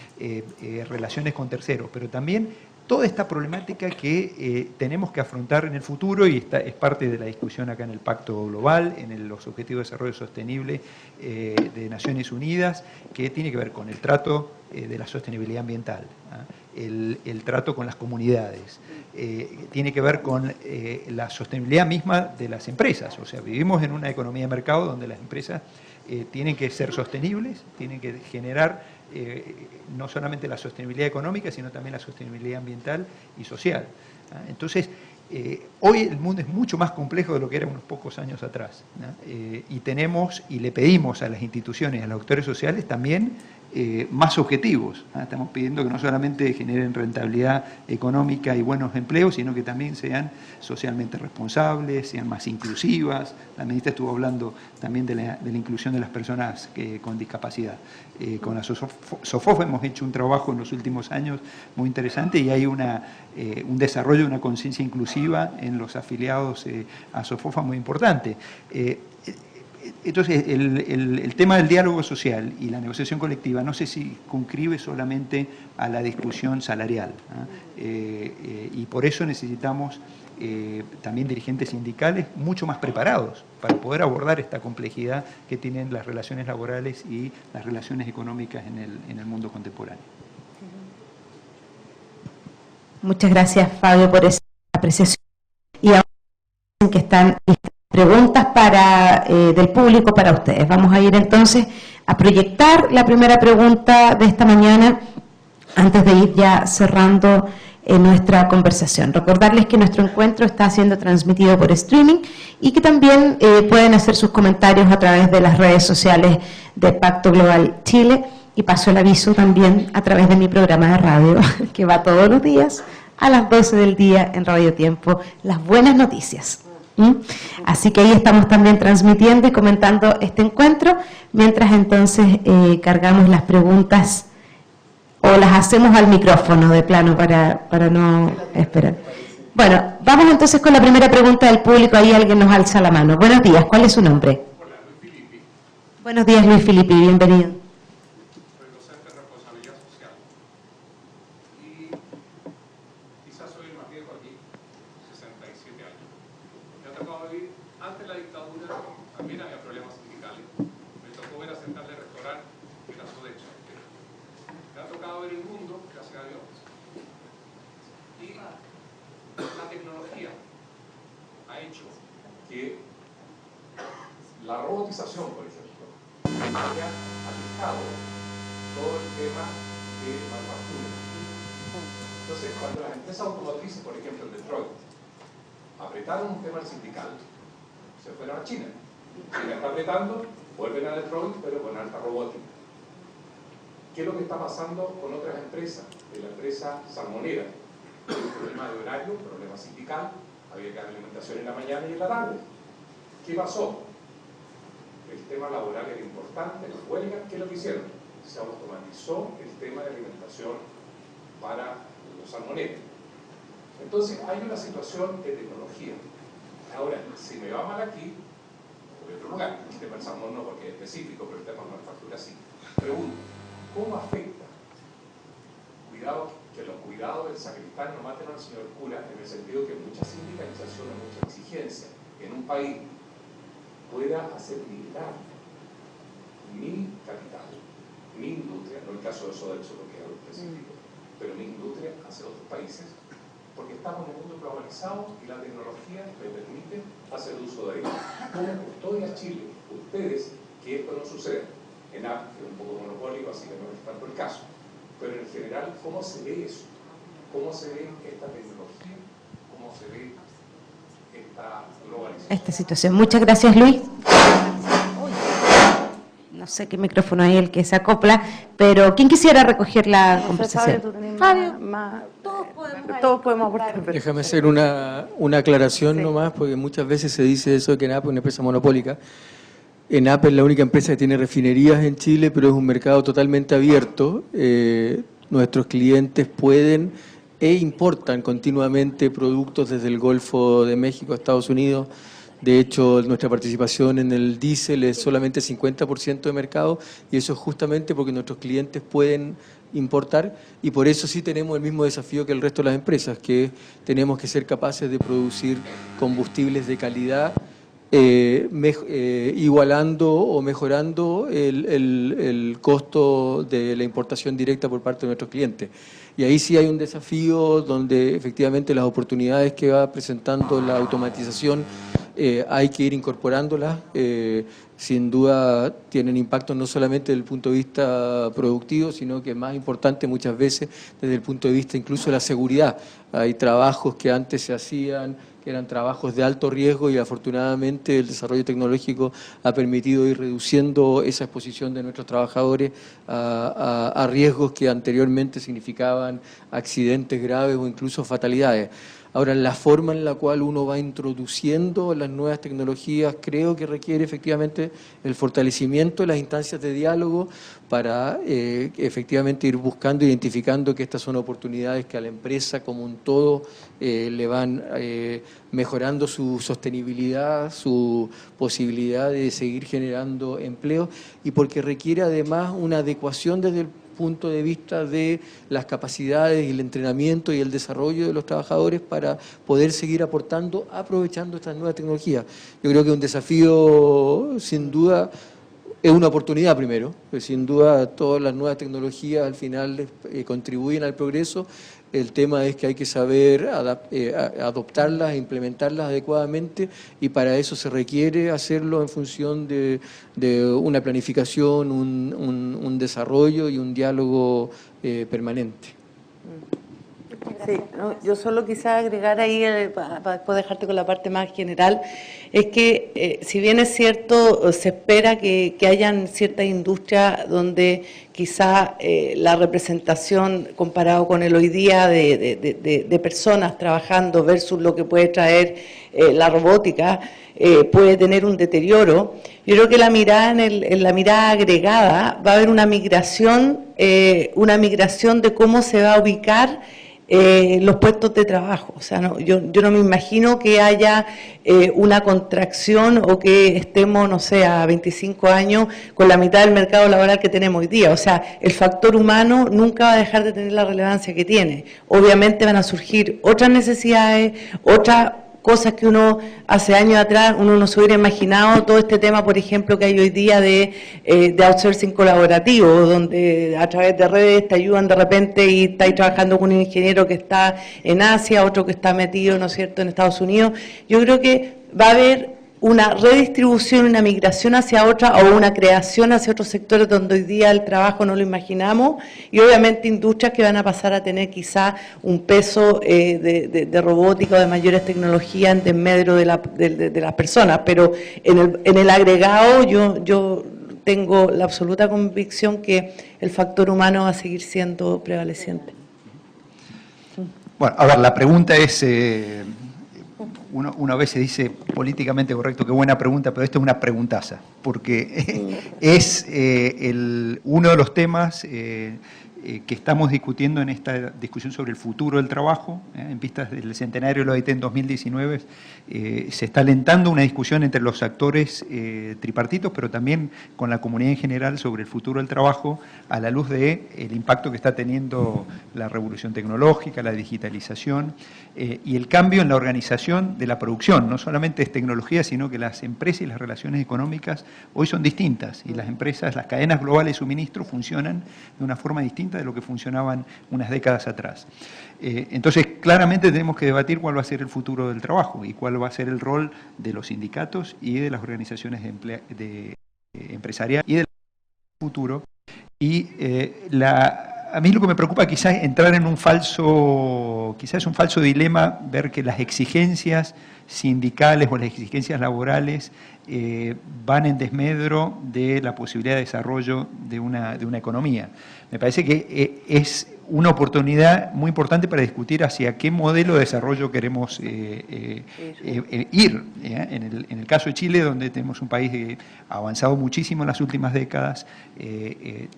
relaciones con terceros, pero también toda esta problemática que tenemos que afrontar en el futuro, y es parte de la discusión acá en el Pacto Global, en los Objetivos de Desarrollo Sostenible de Naciones Unidas, que tiene que ver con el trato de la sostenibilidad ambiental, el trato con las comunidades, tiene que ver con la sostenibilidad misma de las empresas. O sea, vivimos en una economía de mercado donde las empresas tienen que ser sostenibles, tienen que generar no solamente la sostenibilidad económica, sino también la sostenibilidad ambiental y social. Entonces, hoy el mundo es mucho más complejo de lo que era unos pocos años atrás, y le pedimos a las instituciones, a los actores sociales también más objetivos. Estamos pidiendo que no solamente generen rentabilidad económica y buenos empleos, sino que también sean socialmente responsables, sean más inclusivas. La ministra estuvo hablando también de la inclusión de las personas con discapacidad. Con la SOFOFA hemos hecho un trabajo en los últimos años muy interesante, y hay un desarrollo de una conciencia inclusiva en los afiliados a SOFOFA muy importante. Entonces, el tema del diálogo social y la negociación colectiva no se circunscribe solamente a la discusión salarial, y por eso necesitamos también dirigentes sindicales mucho más preparados para poder abordar esta complejidad que tienen las relaciones laborales y las relaciones económicas en el mundo contemporáneo. Muchas gracias, Fabio, por esa apreciación. Y ahora que están preguntas del público para ustedes. Vamos a ir entonces a proyectar la primera pregunta de esta mañana antes de ir ya cerrando nuestra conversación. Recordarles que nuestro encuentro está siendo transmitido por streaming y que también pueden hacer sus comentarios a través de las redes sociales de Pacto Global Chile, y paso el aviso también a través de mi programa de radio que va todos los días a las 12 del día en Radio Tiempo, Las Buenas Noticias. Así que ahí estamos también transmitiendo y comentando este encuentro, mientras entonces cargamos las preguntas o las hacemos al micrófono de plano para no esperar. Bueno, vamos entonces con la primera pregunta del público. Ahí alguien nos alza la mano. Buenos días, ¿cuál es su nombre? Hola, Luis Filippi. Buenos días, Luis Filippi, bienvenido. Soy docente de responsabilidad social y quizás soy el más viejo aquí, 67 años. Me ha tocado vivir antes de la dictadura, también había problemas sindicales. Me tocó ver a Central de Restaurar y la Sodecha. Me ha tocado ver el mundo, gracias a Dios. Y la tecnología ha hecho que la robotización, por ejemplo, haya alejado todo el tema de manufactura. Entonces, cuando las empresas automotrices, por ejemplo en Detroit, apretaron un tema sindical, se fueron a China. China está apretando, vuelven a Detroit, pero con alta robótica. ¿Qué es lo que está pasando con otras empresas? De la empresa salmonera. Hay un problema de horario, un problema sindical, había que dar alimentación en la mañana y en la tarde. ¿Qué pasó? El tema laboral era importante, las huelgas, ¿qué es lo que hicieron? Se automatizó el tema de alimentación para los salmoneros. Entonces hay una situación de tecnología. Ahora, si me va mal aquí, voy a otro lugar. El tema del salmón no, porque es específico, pero el tema de manufactura sí. Pregunto, ¿cómo afecta? Cuidado, que los cuidados del sacristán no maten al señor cura, en el sentido que mucha sindicalización y mucha exigencia en un país pueda hacer migrar mi capital, mi industria, no el caso de Sodexo, lo que es algo específico, pero mi industria hacia otros países, porque estamos en un mundo globalizado y la tecnología me permite hacer uso de ello. ¿Cómo custodia Chile? Ustedes, que esto no suceda. ENAP es un poco monopólico, así que no es tanto el caso. Pero en general, ¿cómo se ve eso? ¿Cómo se ve esta tecnología? ¿Cómo se ve esta globalización? Esta situación. Muchas gracias, Luis. No sé qué micrófono hay el que se acopla, pero ¿quién quisiera recoger la conversación? Fabio, todos podemos aportar. Déjame hacer una aclaración nomás, porque muchas veces se dice eso de que ENAP es una empresa monopólica. ENAP es la única empresa que tiene refinerías en Chile, pero es un mercado totalmente abierto. Nuestros clientes pueden e importan continuamente productos desde el Golfo de México a Estados Unidos. De hecho, nuestra participación en el diésel es solamente 50% de mercado, y eso es justamente porque nuestros clientes pueden importar, y por eso sí tenemos el mismo desafío que el resto de las empresas, que tenemos que ser capaces de producir combustibles de calidad, igualando o mejorando el costo de la importación directa por parte de nuestros clientes. Y ahí sí hay un desafío donde efectivamente las oportunidades que va presentando la automatización hay que ir incorporándolas. Sin duda tienen impacto no solamente desde el punto de vista productivo, sino que más importante muchas veces desde el punto de vista incluso de la seguridad. Hay trabajos que antes se hacían, que eran trabajos de alto riesgo, y afortunadamente el desarrollo tecnológico ha permitido ir reduciendo esa exposición de nuestros trabajadores a riesgos que anteriormente significaban accidentes graves o incluso fatalidades. Ahora, la forma en la cual uno va introduciendo las nuevas tecnologías creo que requiere efectivamente el fortalecimiento de las instancias de diálogo para efectivamente ir buscando, identificando que estas son oportunidades que a la empresa como un todo le van mejorando su sostenibilidad, su posibilidad de seguir generando empleo, y porque requiere además una adecuación desde el punto de vista de las capacidades y el entrenamiento y el desarrollo de los trabajadores para poder seguir aportando, aprovechando estas nuevas tecnologías. Yo creo que un desafío, sin duda, es una oportunidad primero, pues sin duda todas las nuevas tecnologías al final contribuyen al progreso. El tema es que hay que saber adoptarlas e implementarlas adecuadamente, y para eso se requiere hacerlo en función de una planificación, un desarrollo y un diálogo permanente. Sí, no, yo solo quizá agregar ahí, para después dejarte con la parte más general, es que si bien es cierto, se espera que hayan ciertas industrias donde quizá la representación comparado con el hoy día de personas trabajando versus lo que puede traer la robótica, puede tener un deterioro. Yo creo que la mirada en la mirada agregada va a haber una migración de cómo se va a ubicar los puestos de trabajo. O sea, yo no me imagino que haya una contracción o que estemos, no sé, a 25 años con la mitad del mercado laboral que tenemos hoy día. O sea, el factor humano nunca va a dejar de tener la relevancia que tiene. Obviamente van a surgir otras necesidades, otras cosas que uno hace años atrás uno no se hubiera imaginado. Todo este tema, por ejemplo, que hay hoy día de outsourcing colaborativo, donde a través de redes te ayudan de repente y estáis trabajando con un ingeniero que está en Asia, otro que está metido, ¿no es cierto?, en Estados Unidos. Yo creo que va a haber una redistribución, una migración hacia otra, o una creación hacia otros sectores donde hoy día el trabajo no lo imaginamos, y obviamente industrias que van a pasar a tener quizá un peso de robótica o de mayores tecnologías en desmedro de las personas, pero en el agregado yo tengo la absoluta convicción que el factor humano va a seguir siendo prevaleciente. Bueno, a ver, la pregunta es... Uno a veces dice políticamente correcto, qué buena pregunta, pero esto es una preguntaza, porque es uno de los temas que estamos discutiendo en esta discusión sobre el futuro del trabajo, en vistas del centenario de la OIT en 2019, se está alentando una discusión entre los actores tripartitos, pero también con la comunidad en general sobre el futuro del trabajo a la luz del impacto que está teniendo la revolución tecnológica, la digitalización y el cambio en la organización de la producción. No solamente es tecnología, sino que las empresas y las relaciones económicas hoy son distintas, y las empresas, las cadenas globales de suministro funcionan de una forma distinta de lo que funcionaban unas décadas atrás. Entonces, claramente tenemos que debatir cuál va a ser el futuro del trabajo y cuál va a ser el rol de los sindicatos y de las organizaciones empresariales y del futuro. Y A mí lo que me preocupa quizás es entrar en un falso dilema, ver que las exigencias sindicales o las exigencias laborales van en desmedro de la posibilidad de desarrollo de una economía. Me parece que es una oportunidad muy importante para discutir hacia qué modelo de desarrollo queremos ir. En el caso de Chile, donde tenemos un país que ha avanzado muchísimo en las últimas décadas,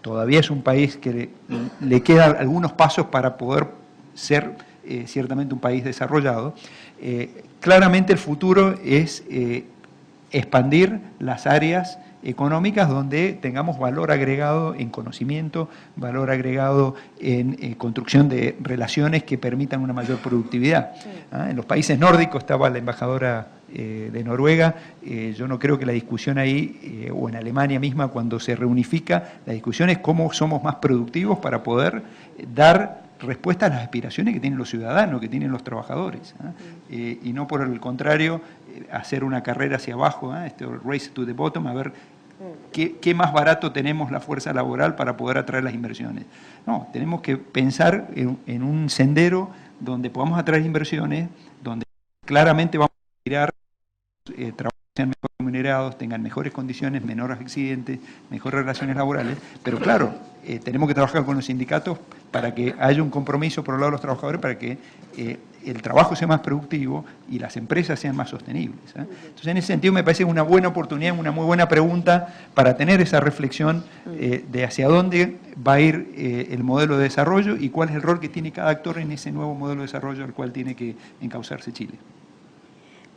todavía es un país que le quedan algunos pasos para poder ser ciertamente un país desarrollado. Claramente el futuro es expandir las áreas económicas donde tengamos valor agregado en conocimiento, valor agregado en construcción de relaciones que permitan una mayor productividad. En los países nórdicos, estaba la embajadora de Noruega, yo no creo que la discusión ahí, o en Alemania misma, cuando se reunifica, la discusión es cómo somos más productivos para poder dar respuesta a las aspiraciones que tienen los ciudadanos, que tienen los trabajadores, y no por el contrario hacer una carrera hacia abajo, este race to the bottom, a ver qué más barato tenemos la fuerza laboral para poder atraer las inversiones. No, tenemos que pensar en un sendero donde podamos atraer inversiones, donde claramente vamos a tirar trabajos sean mejor remunerados, tengan mejores condiciones, menores accidentes, mejores relaciones laborales, pero claro, tenemos que trabajar con los sindicatos para que haya un compromiso por el lado de los trabajadores para que el trabajo sea más productivo y las empresas sean más sostenibles. Entonces, en ese sentido, me parece una buena oportunidad, una muy buena pregunta para tener esa reflexión de hacia dónde va a ir el modelo de desarrollo y cuál es el rol que tiene cada actor en ese nuevo modelo de desarrollo al cual tiene que encauzarse Chile.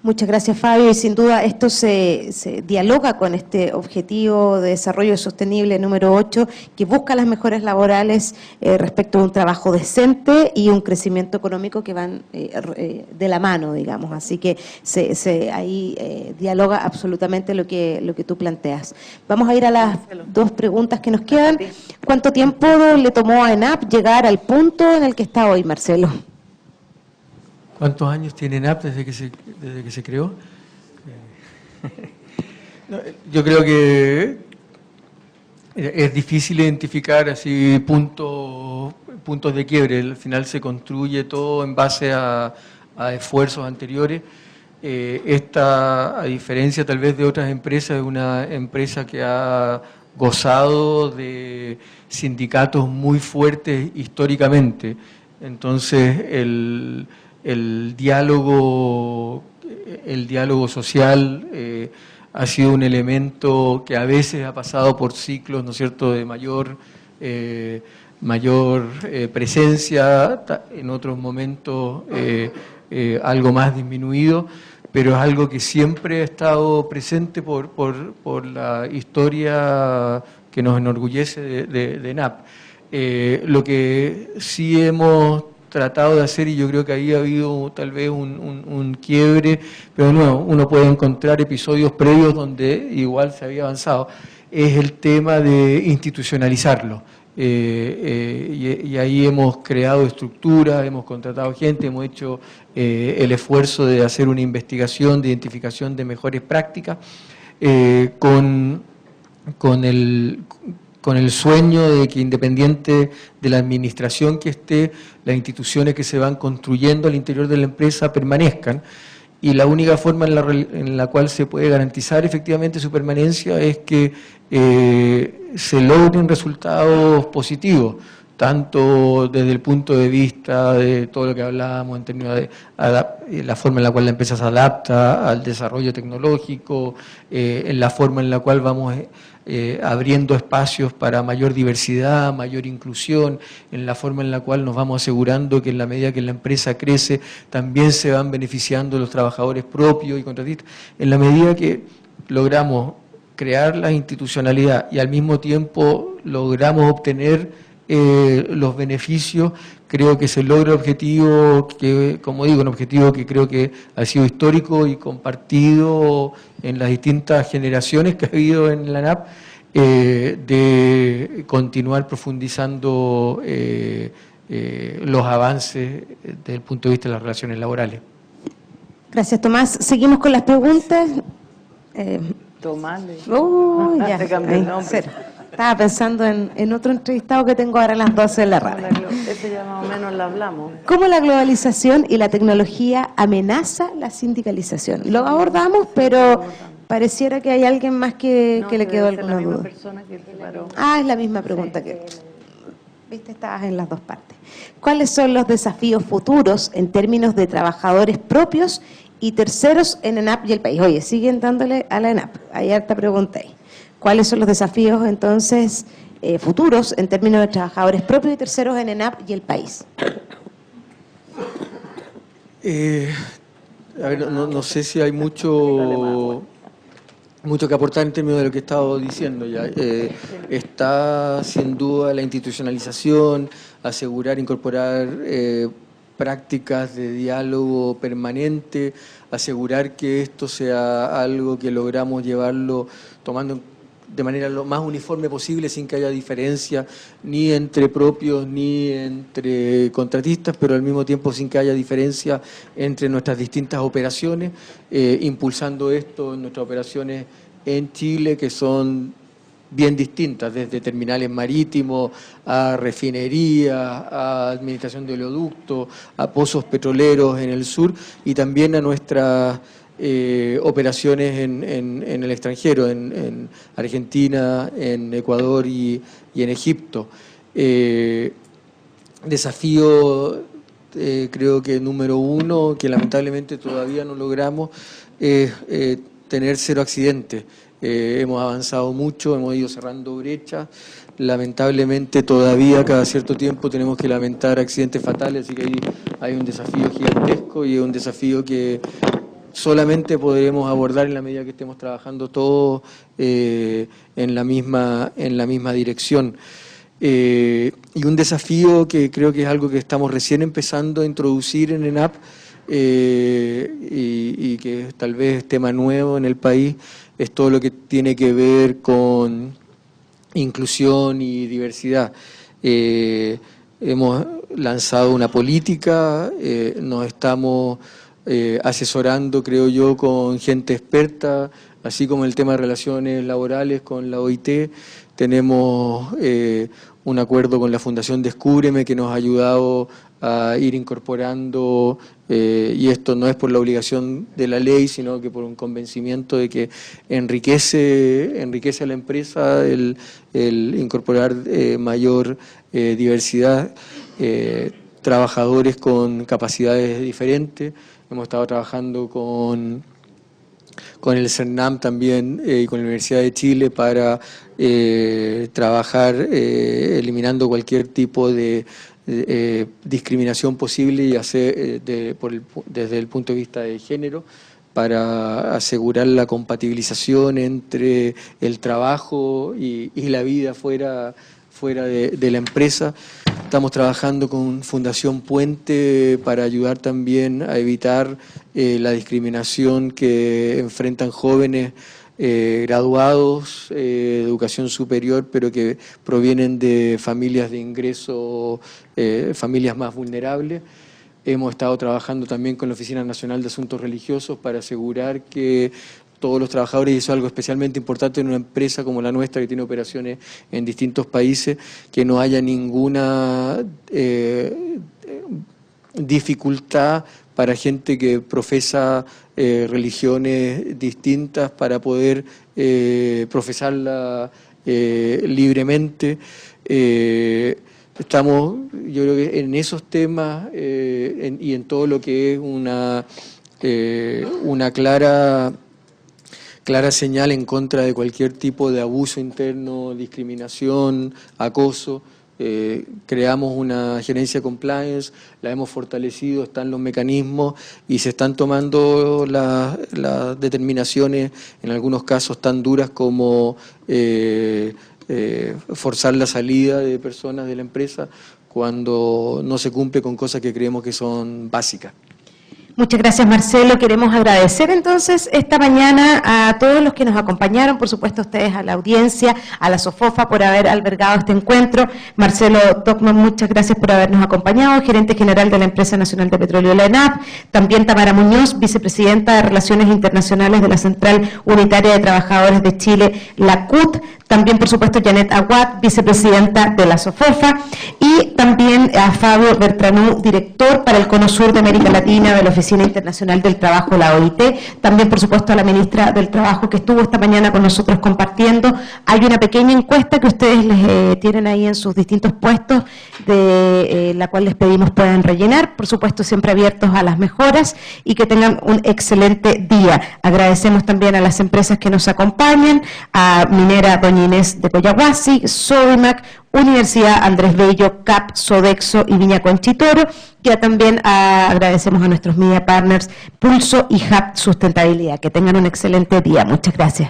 Muchas gracias, Fabio, y sin duda esto se dialoga con este objetivo de desarrollo sostenible número 8, que busca las mejoras laborales respecto a un trabajo decente y un crecimiento económico que van de la mano, digamos, así que ahí dialoga absolutamente lo que tú planteas. Vamos a ir a las dos preguntas que nos quedan. ¿Cuánto tiempo le tomó a ENAP llegar al punto en el que está hoy, Marcelo? ¿Cuántos años tiene ENAP desde que se creó? Yo creo que es difícil identificar así puntos de quiebre. Al final se construye todo en base a esfuerzos anteriores. Esta, a diferencia tal vez de otras empresas, es una empresa que ha gozado de sindicatos muy fuertes históricamente. Entonces, el diálogo social ha sido un elemento que a veces ha pasado por ciclos, ¿no es cierto?, de mayor presencia, en otros momentos algo más disminuido, pero es algo que siempre ha estado presente por la historia que nos enorgullece de ENAP. Lo que sí hemos tratado de hacer, y yo creo que ahí ha habido tal vez un quiebre, pero de nuevo, uno puede encontrar episodios previos donde igual se había avanzado, es el tema de institucionalizarlo. Y ahí hemos creado estructuras, hemos contratado gente, hemos hecho el esfuerzo de hacer una investigación de identificación de mejores prácticas, con el sueño de que, independiente de la administración que esté, las instituciones que se van construyendo al interior de la empresa permanezcan. Y la única forma en la cual se puede garantizar efectivamente su permanencia es que se logren resultados positivos, tanto desde el punto de vista de todo lo que hablábamos en términos de la forma en la cual la empresa se adapta al desarrollo tecnológico, en la forma en la cual vamos abriendo espacios para mayor diversidad, mayor inclusión, en la forma en la cual nos vamos asegurando que en la medida que la empresa crece también se van beneficiando los trabajadores propios y contratistas. En la medida que logramos crear la institucionalidad y al mismo tiempo logramos obtener los beneficios, creo que se logra el objetivo que, como digo, un objetivo que creo que ha sido histórico y compartido en las distintas generaciones que ha habido en la ANAP, de continuar profundizando los avances desde el punto de vista de las relaciones laborales. Gracias, Tomás. Seguimos con las preguntas. Tomás, ya, te cambié el nombre. Estaba pensando en otro entrevistado que tengo ahora a las 12 de la radio. Eso ya más o menos lo hablamos. ¿Cómo la globalización y la tecnología amenaza la sindicalización? Lo abordamos, pero pareciera que hay alguien más que le quedó alguna duda. Es la misma pregunta que... Viste, estabas en las dos partes. ¿Cuáles son los desafíos futuros en términos de trabajadores propios y terceros en ENAP y el país? Oye, siguen dándole a la ENAP. Hay harta pregunta ahí. ¿Cuáles son los desafíos entonces futuros en términos de trabajadores propios y terceros en ENAP y el país? A ver, no sé si hay mucho que aportar en términos de lo que he estado diciendo ya. Está sin duda la institucionalización, incorporar prácticas de diálogo permanente, asegurar que esto sea algo que logramos llevarlo tomando de manera lo más uniforme posible, sin que haya diferencia ni entre propios ni entre contratistas, pero al mismo tiempo sin que haya diferencia entre nuestras distintas operaciones, impulsando esto en nuestras operaciones en Chile, que son bien distintas, desde terminales marítimos a refinería, a administración de oleoductos, a pozos petroleros en el sur, y también a nuestras operaciones en el extranjero, en Argentina, en Ecuador y en Egipto. Desafío, creo que número uno, que lamentablemente todavía no logramos, es tener 0 accidentes. Hemos avanzado mucho, hemos ido cerrando brechas. Lamentablemente todavía cada cierto tiempo tenemos que lamentar accidentes fatales, así que ahí hay un desafío gigantesco y es un desafío que solamente podremos abordar en la medida que estemos trabajando todos en la misma dirección. Y un desafío que creo que es algo que estamos recién empezando a introducir en ENAP y que tal vez es tema nuevo en el país, es todo lo que tiene que ver con inclusión y diversidad. Hemos lanzado una política, nos estamos asesorando, creo yo, con gente experta, así como el tema de relaciones laborales con la OIT. Tenemos un acuerdo con la Fundación Descúbreme que nos ha ayudado a ir incorporando, y esto no es por la obligación de la ley, sino que por un convencimiento de que enriquece a la empresa el incorporar mayor diversidad, trabajadores con capacidades diferentes. Hemos estado trabajando con el CERNAM también y con la Universidad de Chile para trabajar eliminando cualquier tipo de discriminación posible y hacer desde el punto de vista de género, para asegurar la compatibilización entre el trabajo y la vida fuera de la empresa. Estamos trabajando con Fundación Puente para ayudar también a evitar la discriminación que enfrentan jóvenes graduados de educación superior, pero que provienen de familias de ingreso, familias más vulnerables. Hemos estado trabajando también con la Oficina Nacional de Asuntos Religiosos para asegurar que todos los trabajadores, y eso es algo especialmente importante en una empresa como la nuestra que tiene operaciones en distintos países, que no haya ninguna dificultad para gente que profesa religiones distintas para poder profesarla libremente. Estamos, yo creo que en esos temas y en todo lo que es una clara señal en contra de cualquier tipo de abuso interno, discriminación, acoso. Creamos una gerencia de compliance, la hemos fortalecido, están los mecanismos y se están tomando las determinaciones, en algunos casos tan duras como forzar la salida de personas de la empresa cuando no se cumple con cosas que creemos que son básicas. Muchas gracias, Marcelo. Queremos agradecer entonces esta mañana a todos los que nos acompañaron, por supuesto a ustedes, a la audiencia, a la SOFOFA por haber albergado este encuentro. Marcelo Tocman, muchas gracias por habernos acompañado, gerente general de la Empresa Nacional de Petróleo, la ENAP. También Tamara Muñoz, vicepresidenta de Relaciones Internacionales de la Central Unitaria de Trabajadores de Chile, la CUT. también por supuesto Janet Aguad, vicepresidenta de la SOFOFA, y también a Fabio Bertranú, director para el Cono Sur de América Latina de la Oficina Internacional del Trabajo, la OIT, también por supuesto a la ministra del Trabajo que estuvo esta mañana con nosotros compartiendo. Hay una pequeña encuesta que ustedes les tienen ahí en sus distintos puestos, de la cual les pedimos puedan rellenar, por supuesto siempre abiertos a las mejoras, y que tengan un excelente día. Agradecemos también a las empresas que nos acompañan, a Minera Doña Inés de Coyahuasi, Sodimac, Universidad Andrés Bello, CAP, Sodexo y Viña Conchitoro, que también agradecemos a nuestros media partners Pulso y Hub Sustentabilidad. Que tengan un excelente día. Muchas gracias.